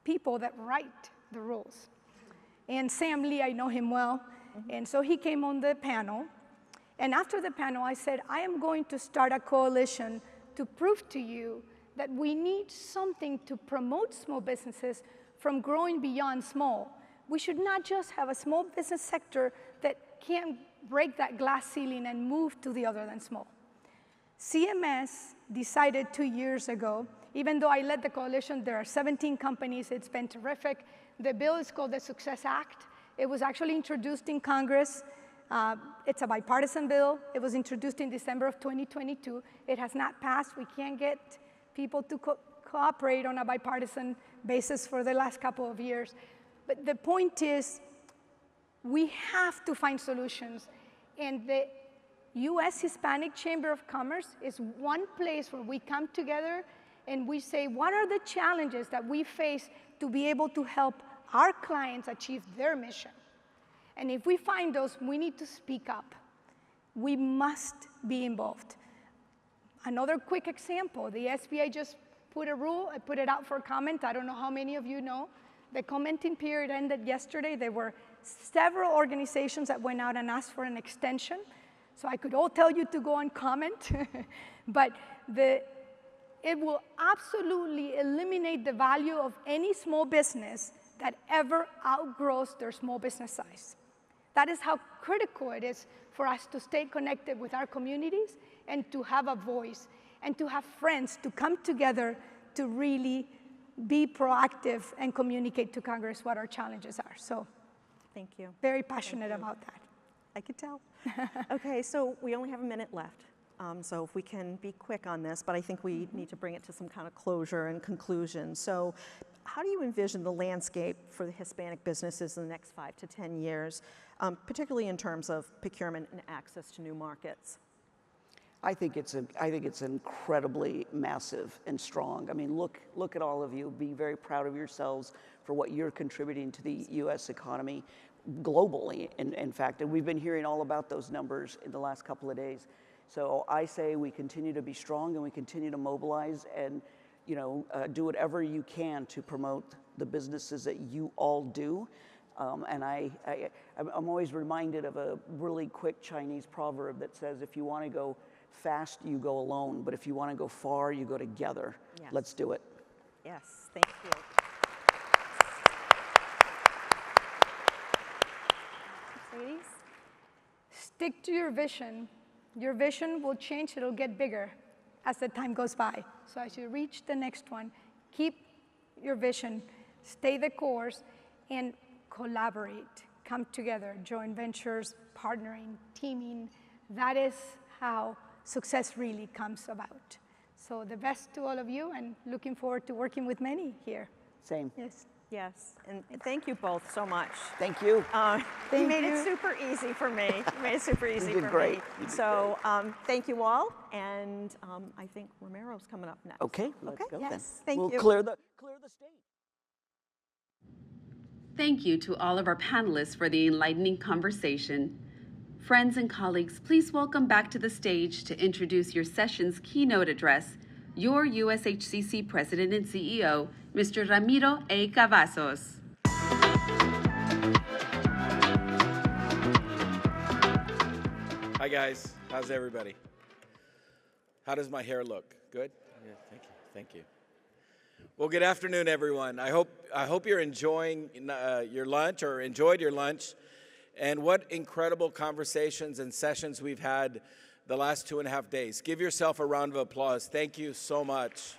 people that write the rules? And Sam Lee, I know him well, and so he came on the panel, and after the panel, I said, I am going to start a coalition to prove to you that we need something to promote small businesses from growing beyond small. We should not just have a small business sector that can't break that glass ceiling and move to the other than small. CMS decided 2 years ago, even though I led the coalition, there are 17 companies, it's been terrific. The bill is called the Success Act. It was actually introduced in Congress. It's a bipartisan bill. It was introduced in December of 2022. It has not passed. We can't get people to cooperate on a bipartisan basis for the last couple of years. But the point is, we have to find solutions. And the U.S. Hispanic Chamber of Commerce is one place where we come together and we say, what are the challenges that we face to be able to help our clients achieve their mission? And if we find those, we need to speak up. We must be involved. Another quick example, the SBA just put a rule, I put it out for comment. I don't know how many of you know. The commenting period ended yesterday. There were several organizations that went out and asked for an extension. So I could all tell you to go and comment, but it will absolutely eliminate the value of any small business that ever outgrows their small business size. That is how critical it is for us to stay connected with our communities and to have a voice and to have friends to come together to really be proactive and communicate to Congress what our challenges are. So, thank you. Very passionate about that. I could tell. Okay, so we only have a minute left. So if we can be quick on this, but I think we need to bring it to some kind of closure and conclusion. So how do you envision the landscape for the Hispanic businesses in the next 5 to 10 years, particularly in terms of procurement and access to new markets? I think it's incredibly massive and strong. I mean, look at all of you. Be very proud of yourselves for what you're contributing to the U.S. economy globally, in fact. And we've been hearing all about those numbers in the last couple of days. So I say we continue to be strong and we continue to mobilize and do whatever you can to promote the businesses that you all do. And I'm always reminded of a really quick Chinese proverb that says, if you want to go fast, you go alone, but if you want to go far, you go together. Yes. Let's do it. Yes, thank you. Ladies? Stick to your vision. Your vision will change, it'll get bigger as the time goes by. So as you reach the next one, keep your vision, stay the course, and collaborate. Come together, joint ventures, partnering, teaming. That is how success really comes about. So the best to all of you, and looking forward to working with many here. Same. Yes. Yes, and thank you both so much. Thank you. You made it super easy for me. You made it super easy for me. So thank you all, and I think Ramiro's coming up next. Okay, let's go then. Thank you. We'll clear the stage. Thank you to all of our panelists for the enlightening conversation. Friends and colleagues, please welcome back to the stage to introduce your session's keynote address, your USHCC President and CEO, Mr. Ramiro A. Cavazos. Hi guys, how's everybody? How does my hair look? Good? Yeah, thank you. Well, good afternoon, everyone. I hope you're enjoying your lunch or enjoyed your lunch, and what incredible conversations and sessions we've had the last 2.5 days. Give yourself a round of applause. Thank you so much.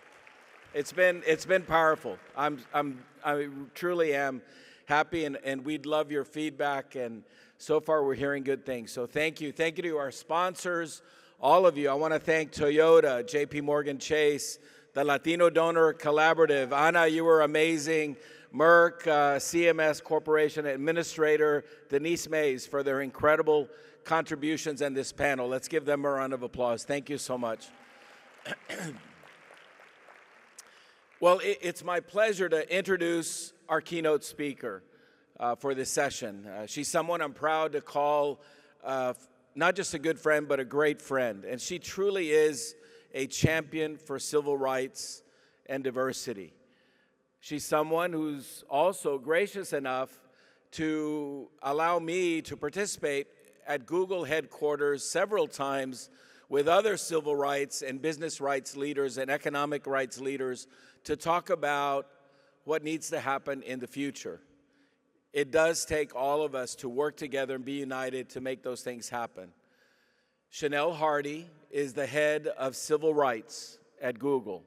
It's been powerful. I truly am happy, and we'd love your feedback, and so far we're hearing good things. So thank you. Thank you to our sponsors, all of you. I want to thank Toyota, JPMorgan Chase, the Latino Donor Collaborative. Ana, you were amazing. Merck, CMS Corporation Administrator, Denise Mays for their incredible contributions in this panel. Let's give them a round of applause. Thank you so much. Well, it's my pleasure to introduce our keynote speaker for this session. She's someone I'm proud to call not just a good friend, but a great friend. And she truly is a champion for civil rights and diversity. She's someone who's also gracious enough to allow me to participate at Google headquarters several times with other civil rights and business rights leaders and economic rights leaders to talk about what needs to happen in the future. It does take all of us to work together and be united to make those things happen. Chanelle Hardy is the head of civil rights at Google.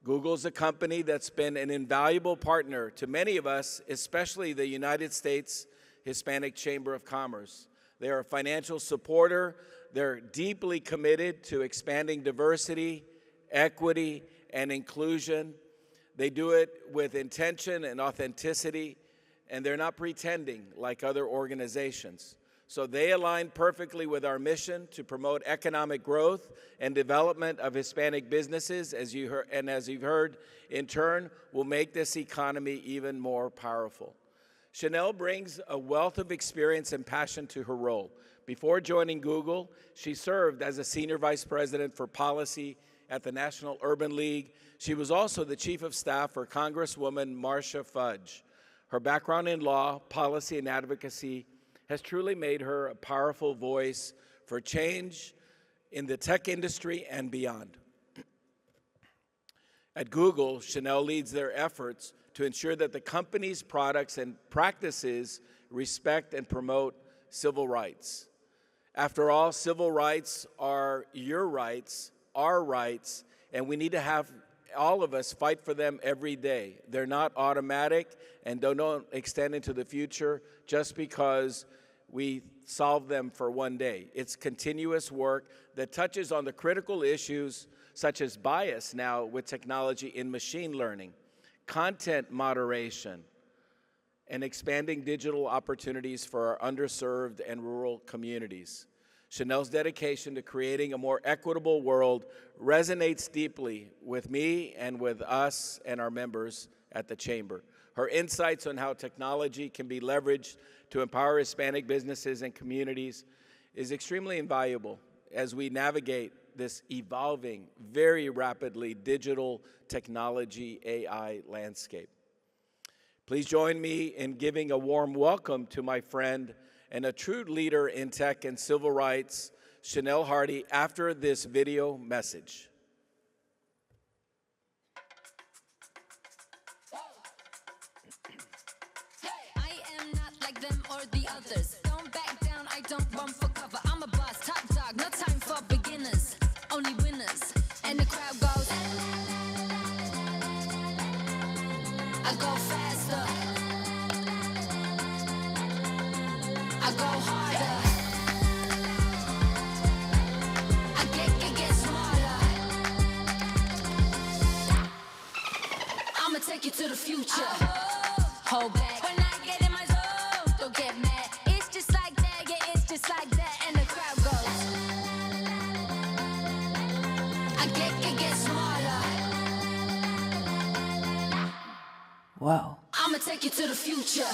Google's a company that's been an invaluable partner to many of us, especially the United States Hispanic Chamber of Commerce. They're a financial supporter. They're deeply committed to expanding diversity, equity, and inclusion. They do it with intention and authenticity, and they're not pretending like other organizations. So they align perfectly with our mission to promote economic growth and development of Hispanic businesses, as you've heard, in turn, will make this economy even more powerful. Chanelle brings a wealth of experience and passion to her role. Before joining Google, she served as a senior vice president for policy at the National Urban League. She was also the chief of staff for Congresswoman Marcia Fudge. Her background in law, policy, and advocacy has truly made her a powerful voice for change in the tech industry and beyond. At Google, Chanelle leads their efforts to ensure that the company's products and practices respect and promote civil rights. After all, civil rights are your rights, our rights, and we need to have all of us fight for them every day. They're not automatic and don't extend into the future just because we solve them for one day. It's continuous work that touches on the critical issues such as bias now with technology in machine learning, content moderation, and expanding digital opportunities for our underserved and rural communities. Chanelle's dedication to creating a more equitable world resonates deeply with me and with us and our members at the Chamber. Her insights on how technology can be leveraged to empower Hispanic businesses and communities is extremely invaluable as we navigate this evolving, very rapidly digital technology AI landscape. Please join me in giving a warm welcome to my friend and a true leader in tech and civil rights, Chanelle Hardy, after this video message. I am not like them or the others. Don't back down, I don't run for cover. I'm a boss, top dog, no time for beginners, only winners. And the crowd goes, I go faster, I go harder, I get smarter. I'ma take you to the future. Hold back when I get in my zone. Don't get mad. It's just like that, yeah, it's just like that. And the crowd goes, I get smarter. Whoa. I'ma take you to the future.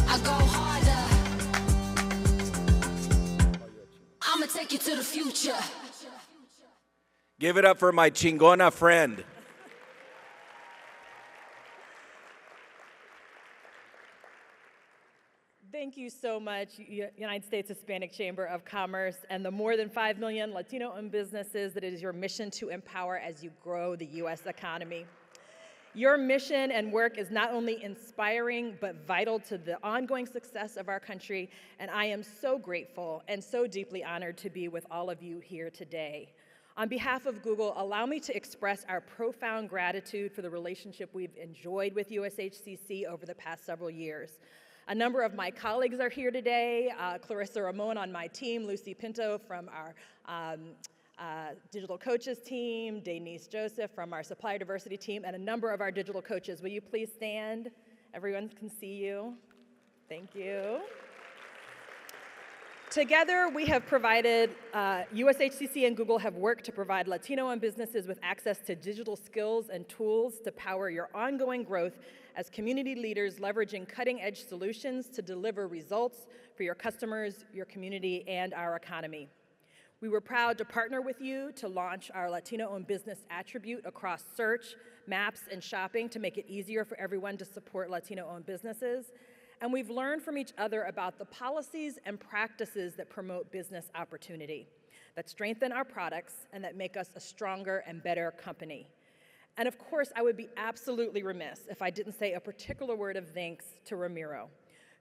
I go harder. I'ma take you to the future. Give it up for my chingona friend. Thank you so much, United States Hispanic Chamber of Commerce, and the more than 5 million Latino-owned businesses that it is your mission to empower as you grow the U.S. economy. Your mission and work is not only inspiring, but vital to the ongoing success of our country, and I am so grateful and so deeply honored to be with all of you here today. On behalf of Google, allow me to express our profound gratitude for the relationship we've enjoyed with USHCC over the past several years. A number of my colleagues are here today, Clarissa Ramon on my team, Lucy Pinto from our digital coaches team, Denise Joseph from our supplier diversity team, and a number of our digital coaches. Will you please stand? Everyone can see you. Thank you. Together, we have provided, USHCC and Google have worked to provide Latino-owned businesses with access to digital skills and tools to power your ongoing growth as community leaders leveraging cutting-edge solutions to deliver results for your customers, your community, and our economy. We were proud to partner with you to launch our Latino-owned business attribute across search, maps, and shopping to make it easier for everyone to support Latino-owned businesses. And we've learned from each other about the policies and practices that promote business opportunity, that strengthen our products, and that make us a stronger and better company. And of course, I would be absolutely remiss if I didn't say a particular word of thanks to Ramiro,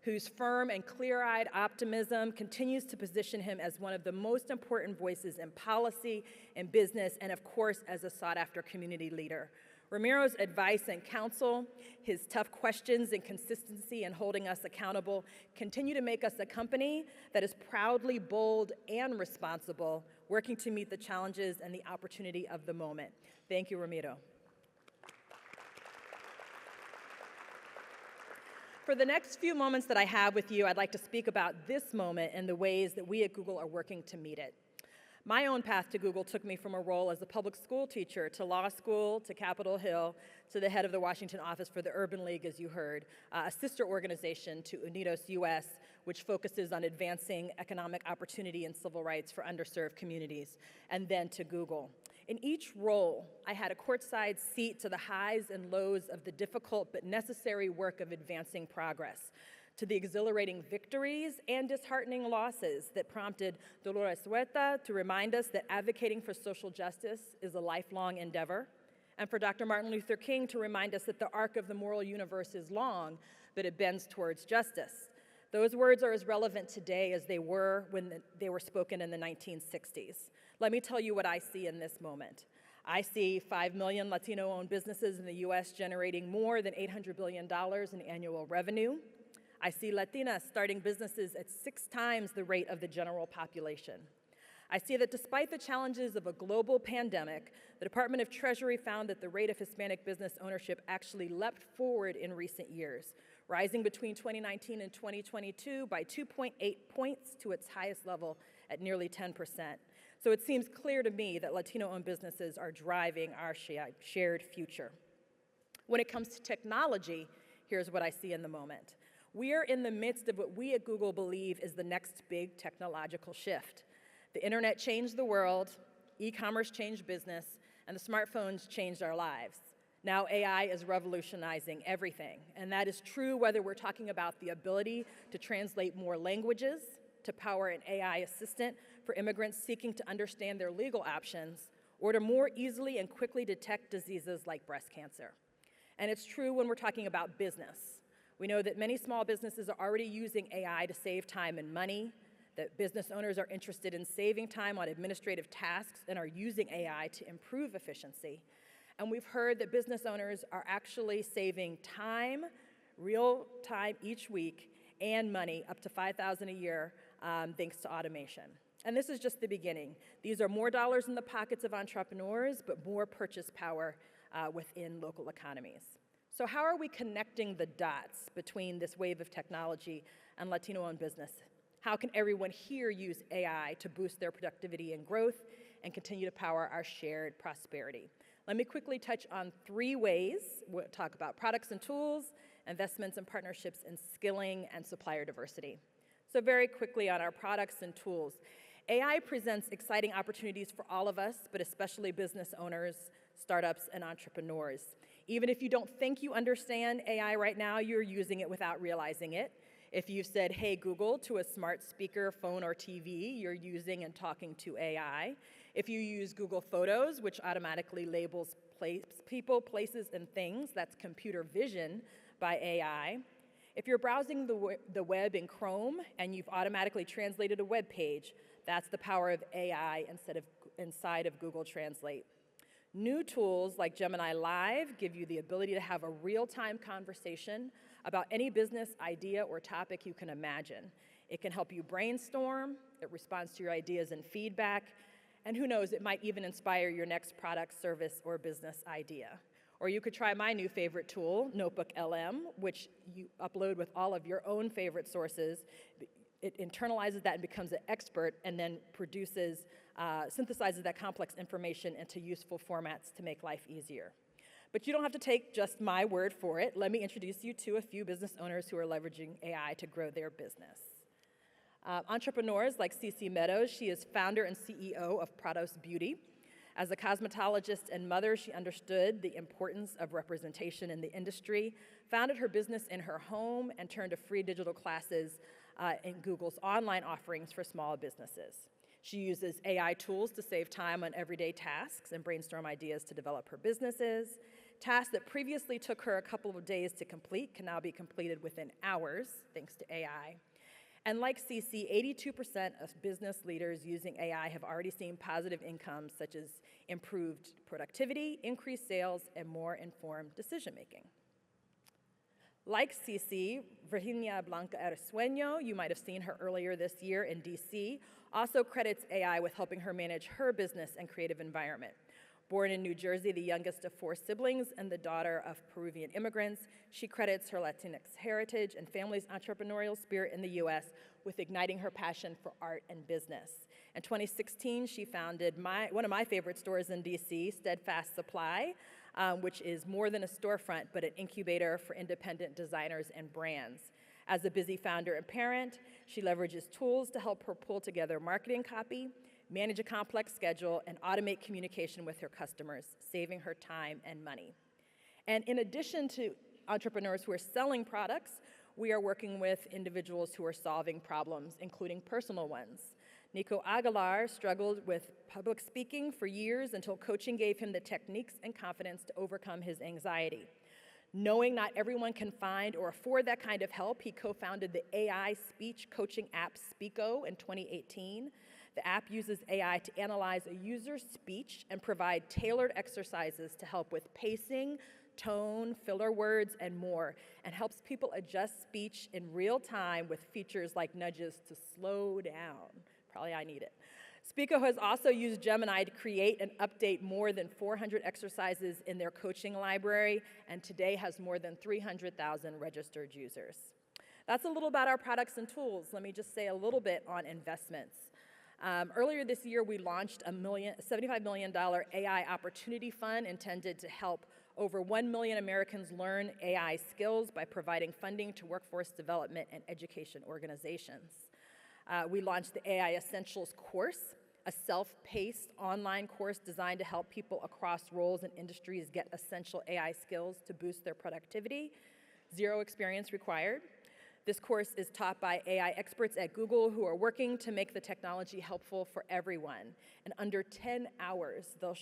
whose firm and clear-eyed optimism continues to position him as one of the most important voices in policy and business, and of course, as a sought-after community leader. Ramiro's advice and counsel, his tough questions and consistency in holding us accountable continue to make us a company that is proudly bold and responsible, working to meet the challenges and the opportunity of the moment. Thank you, Ramiro. For the next few moments that I have with you, I'd like to speak about this moment and the ways that we at Google are working to meet it. My own path to Google took me from a role as a public school teacher to law school, to Capitol Hill, to the head of the Washington office for the Urban League, as you heard, a sister organization to Unidos US, which focuses on advancing economic opportunity and civil rights for underserved communities, and then to Google. In each role, I had a courtside seat to the highs and lows of the difficult but necessary work of advancing progress, to the exhilarating victories and disheartening losses that prompted Dolores Huerta to remind us that advocating for social justice is a lifelong endeavor, and for Dr. Martin Luther King to remind us that the arc of the moral universe is long, but it bends towards justice. Those words are as relevant today as they were when they were spoken in the 1960s. Let me tell you what I see in this moment. I see 5 million Latino-owned businesses in the US generating more than $800 billion in annual revenue. I see Latinas starting businesses at 6 times the rate of the general population. I see that despite the challenges of a global pandemic, the Department of Treasury found that the rate of Hispanic business ownership actually leapt forward in recent years, rising between 2019 and 2022 by 2.8 points to its highest level at nearly 10%. So it seems clear to me that Latino-owned businesses are driving our shared future. When it comes to technology, here's what I see in the moment. We are in the midst of what we at Google believe is the next big technological shift. The internet changed the world, e-commerce changed business, and the smartphones changed our lives. Now AI is revolutionizing everything, and that is true whether we're talking about the ability to translate more languages, to power an AI assistant for immigrants seeking to understand their legal options, or to more easily and quickly detect diseases like breast cancer. And it's true when we're talking about business. We know that many small businesses are already using AI to save time and money, that business owners are interested in saving time on administrative tasks and are using AI to improve efficiency. And we've heard that business owners are actually saving time, real time each week, and money, up to $5,000 a year, thanks to automation. And this is just the beginning. These are more dollars in the pockets of entrepreneurs, but more purchase power within local economies. So how are we connecting the dots between this wave of technology and Latino-owned business? How can everyone here use AI to boost their productivity and growth and continue to power our shared prosperity? Let me quickly touch on 3 ways. We'll talk about products and tools, investments and partnerships in skilling, and supplier diversity. So very quickly on our products and tools. AI presents exciting opportunities for all of us, but especially business owners, startups, and entrepreneurs. Even if you don't think you understand AI right now, you're using it without realizing it. If you've said, "Hey Google," to a smart speaker, phone, or TV, you're using and talking to AI. If you use Google Photos, which automatically labels people, places, and things, that's computer vision by AI. If you're browsing the web in Chrome and you've automatically translated a web page, that's the power of AI inside of Google Translate. New tools like Gemini Live give you the ability to have a real-time conversation about any business idea or topic you can imagine. It can help you brainstorm, it responds to your ideas and feedback, and who knows, it might even inspire your next product, service, or business idea. Or you could try my new favorite tool, Notebook LM, which you upload with all of your own favorite sources. It internalizes that and becomes an expert, and then synthesizes that complex information into useful formats to make life easier. But you don't have to take just my word for it. Let me introduce you to a few business owners who are leveraging AI to grow their business. Entrepreneurs like Cece Meadows. She is founder and CEO of Prados Beauty. As a cosmetologist and mother, she understood the importance of representation in the industry, founded her business in her home, and turned to free digital classes in Google's online offerings for small businesses. She uses AI tools to save time on everyday tasks and brainstorm ideas to develop her businesses. Tasks that previously took her a couple of days to complete can now be completed within hours, thanks to AI. And like CC, 82% of business leaders using AI have already seen positive incomes such as improved productivity, increased sales, and more informed decision-making. Like CC, Virginia Blanca Ersueño, you might have seen her earlier this year in DC, also credits AI with helping her manage her business and creative environment. Born in New Jersey, the youngest of 4 siblings and the daughter of Peruvian immigrants, she credits her Latinx heritage and family's entrepreneurial spirit in the US with igniting her passion for art and business. In 2016, she founded one of my favorite stores in DC, Steadfast Supply, which is more than a storefront, but an incubator for independent designers and brands. As a busy founder and parent, she leverages tools to help her pull together marketing copy, manage a complex schedule, and automate communication with her customers, saving her time and money. And in addition to entrepreneurs who are selling products, we are working with individuals who are solving problems, including personal ones. Nico Aguilar struggled with public speaking for years until coaching gave him the techniques and confidence to overcome his anxiety. Knowing not everyone can find or afford that kind of help, he co-founded the AI speech coaching app Speako in 2018. The app uses AI to analyze a user's speech and provide tailored exercises to help with pacing, tone, filler words, and more, and helps people adjust speech in real time with features like nudges to slow down. Probably I need it. Speako has also used Gemini to create and update more than 400 exercises in their coaching library, and today has more than 300,000 registered users. That's a little about our products and tools. Let me just say a little bit on investments. Earlier this year, we launched a $75 million AI opportunity fund intended to help over 1 million Americans learn AI skills by providing funding to workforce development and education organizations. We launched the AI Essentials course, a self-paced online course designed to help people across roles and industries get essential AI skills to boost their productivity. 0 experience required. This course is taught by AI experts at Google who are working to make the technology helpful for everyone. In under 10 hours, they'll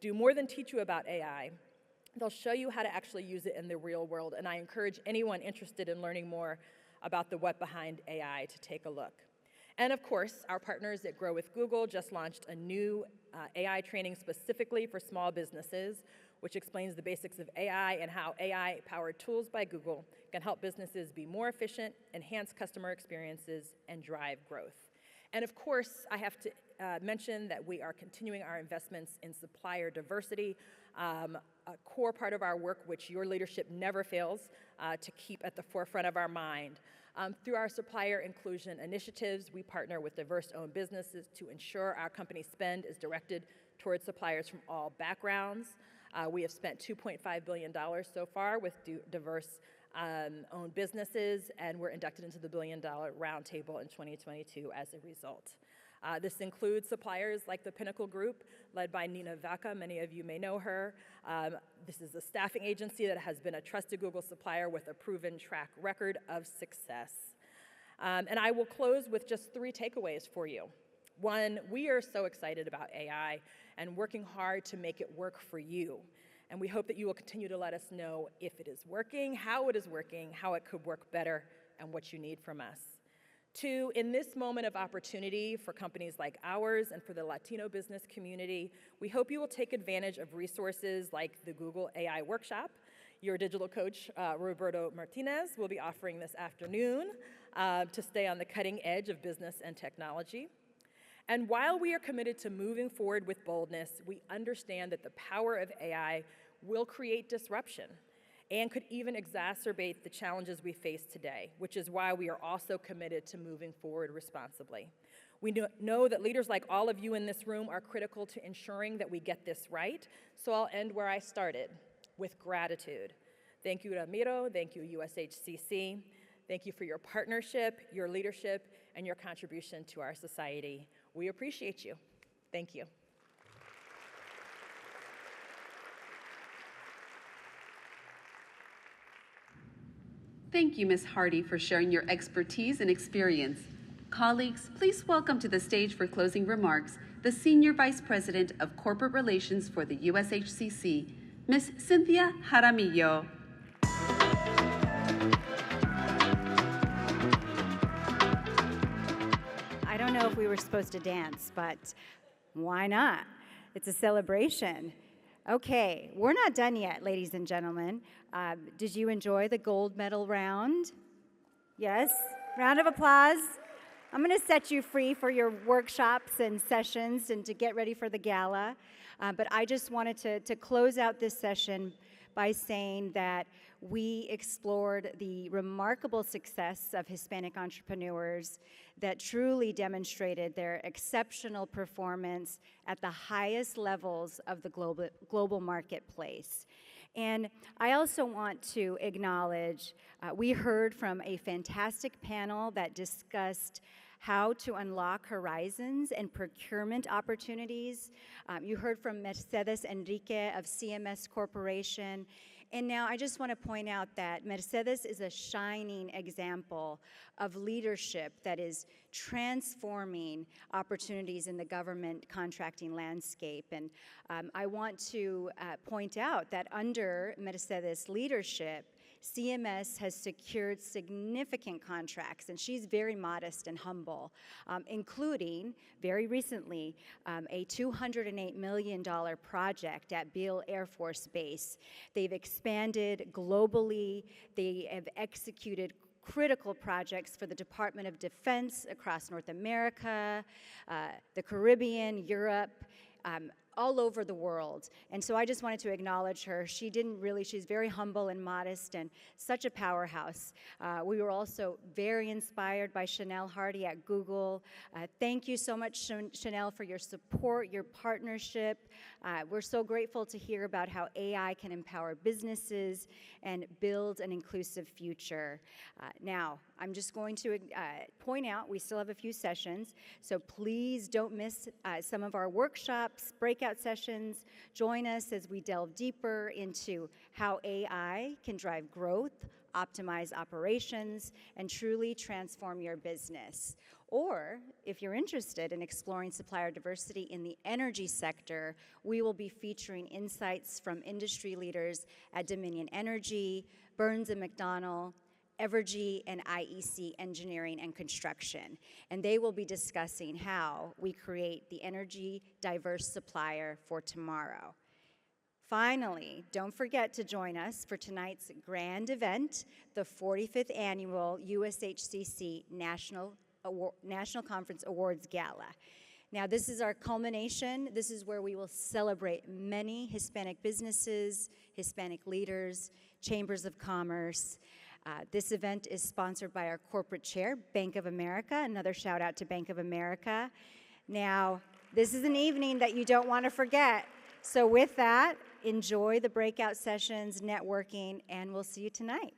do more than teach you about AI. They'll show you how to actually use it in the real world, and I encourage anyone interested in learning more about the what behind AI to take a look. And of course, our partners at Grow with Google just launched a new AI training specifically for small businesses, which explains the basics of AI and how AI-powered tools by Google can help businesses be more efficient, enhance customer experiences, and drive growth. And of course, I have to mention that we are continuing our investments in supplier diversity, a core part of our work which your leadership never fails to keep at the forefront of our mind. Through our supplier inclusion initiatives, we partner with diverse-owned businesses to ensure our company spend is directed towards suppliers from all backgrounds. We have spent $2.5 billion so far with diverse-owned businesses, and we're inducted into the $1 Billion Roundtable in 2022 as a result. This includes suppliers like the Pinnacle Group, led by Nina Vaca. Many of you may know her. This is a staffing agency that has been a trusted Google supplier with a proven track record of success. And I will close with just 3 takeaways for you. 1, we are so excited about AI and working hard to make it work for you. And we hope that you will continue to let us know if it is working, how it could work better, and what you need from us. 2, in this moment of opportunity for companies like ours and for the Latino business community, we hope you will take advantage of resources like the Google AI Workshop. Your digital coach, Roberto Martinez, will be offering this afternoon to stay on the cutting edge of business and technology. And while we are committed to moving forward with boldness, we understand that the power of AI will create disruption and could even exacerbate the challenges we face today, which is why we are also committed to moving forward responsibly. We know that leaders like all of you in this room are critical to ensuring that we get this right, so I'll end where I started, with gratitude. Thank you, Ramiro. Thank you, USHCC. Thank you for your partnership, your leadership, and your contribution to our society. We appreciate you. Thank you. Thank you, Ms. Hardy, for sharing your expertise and experience. Colleagues, please welcome to the stage for closing remarks the Senior Vice President of Corporate Relations for the USHCC, Ms. Synthia Jaramillo. I don't know if we were supposed to dance, but why not? It's a celebration. Okay, we're not done yet, ladies and gentlemen. Did you enjoy the gold medal round? Yes? Round of applause. I'm going to set you free for your workshops and sessions and to get ready for the gala. But I just wanted to close out this session by saying that we explored the remarkable success of Hispanic entrepreneurs that truly demonstrated their exceptional performance at the highest levels of the global marketplace. And I also want to acknowledge, we heard from a fantastic panel that discussed how to unlock horizons and procurement opportunities. You heard from Mercedes Enrique of CMS Corporation. And now I just want to point out that Mercedes is a shining example of leadership that is transforming opportunities in the government contracting landscape. And I want to point out that under Mercedes' leadership, CMS has secured significant contracts, and she's very modest and humble, including, very recently, a $208 million project at Beale Air Force Base. They've expanded globally. They have executed critical projects for the Department of Defense across North America, the Caribbean, Europe, all over the world. And so I just wanted to acknowledge her. She's very humble and modest and such a powerhouse. We were also very inspired by Chanelle Hardy at Google. Thank you so much, Chanelle, for your support, your partnership. We're so grateful to hear about how AI can empower businesses and build an inclusive future. Now, I'm just going to point out we still have a few sessions, so please don't miss some of our workshops, breakout sessions. Join us as we delve deeper into how AI can drive growth, optimize operations, and truly transform your business. Or, if you're interested in exploring supplier diversity in the energy sector, we will be featuring insights from industry leaders at Dominion Energy, Burns & McDonnell, Evergy, and IEC Engineering and Construction. And they will be discussing how we create the energy diverse supplier for tomorrow. Finally, don't forget to join us for tonight's grand event, the 45th Annual USHCC National Conference Awards Gala. Now, this is our culmination. This is where we will celebrate many Hispanic businesses, Hispanic leaders, chambers of commerce. This event is sponsored by our corporate chair, Bank of America. Another shout out to Bank of America. Now, this is an evening that you don't want to forget. So with that, enjoy the breakout sessions, networking, and we'll see you tonight.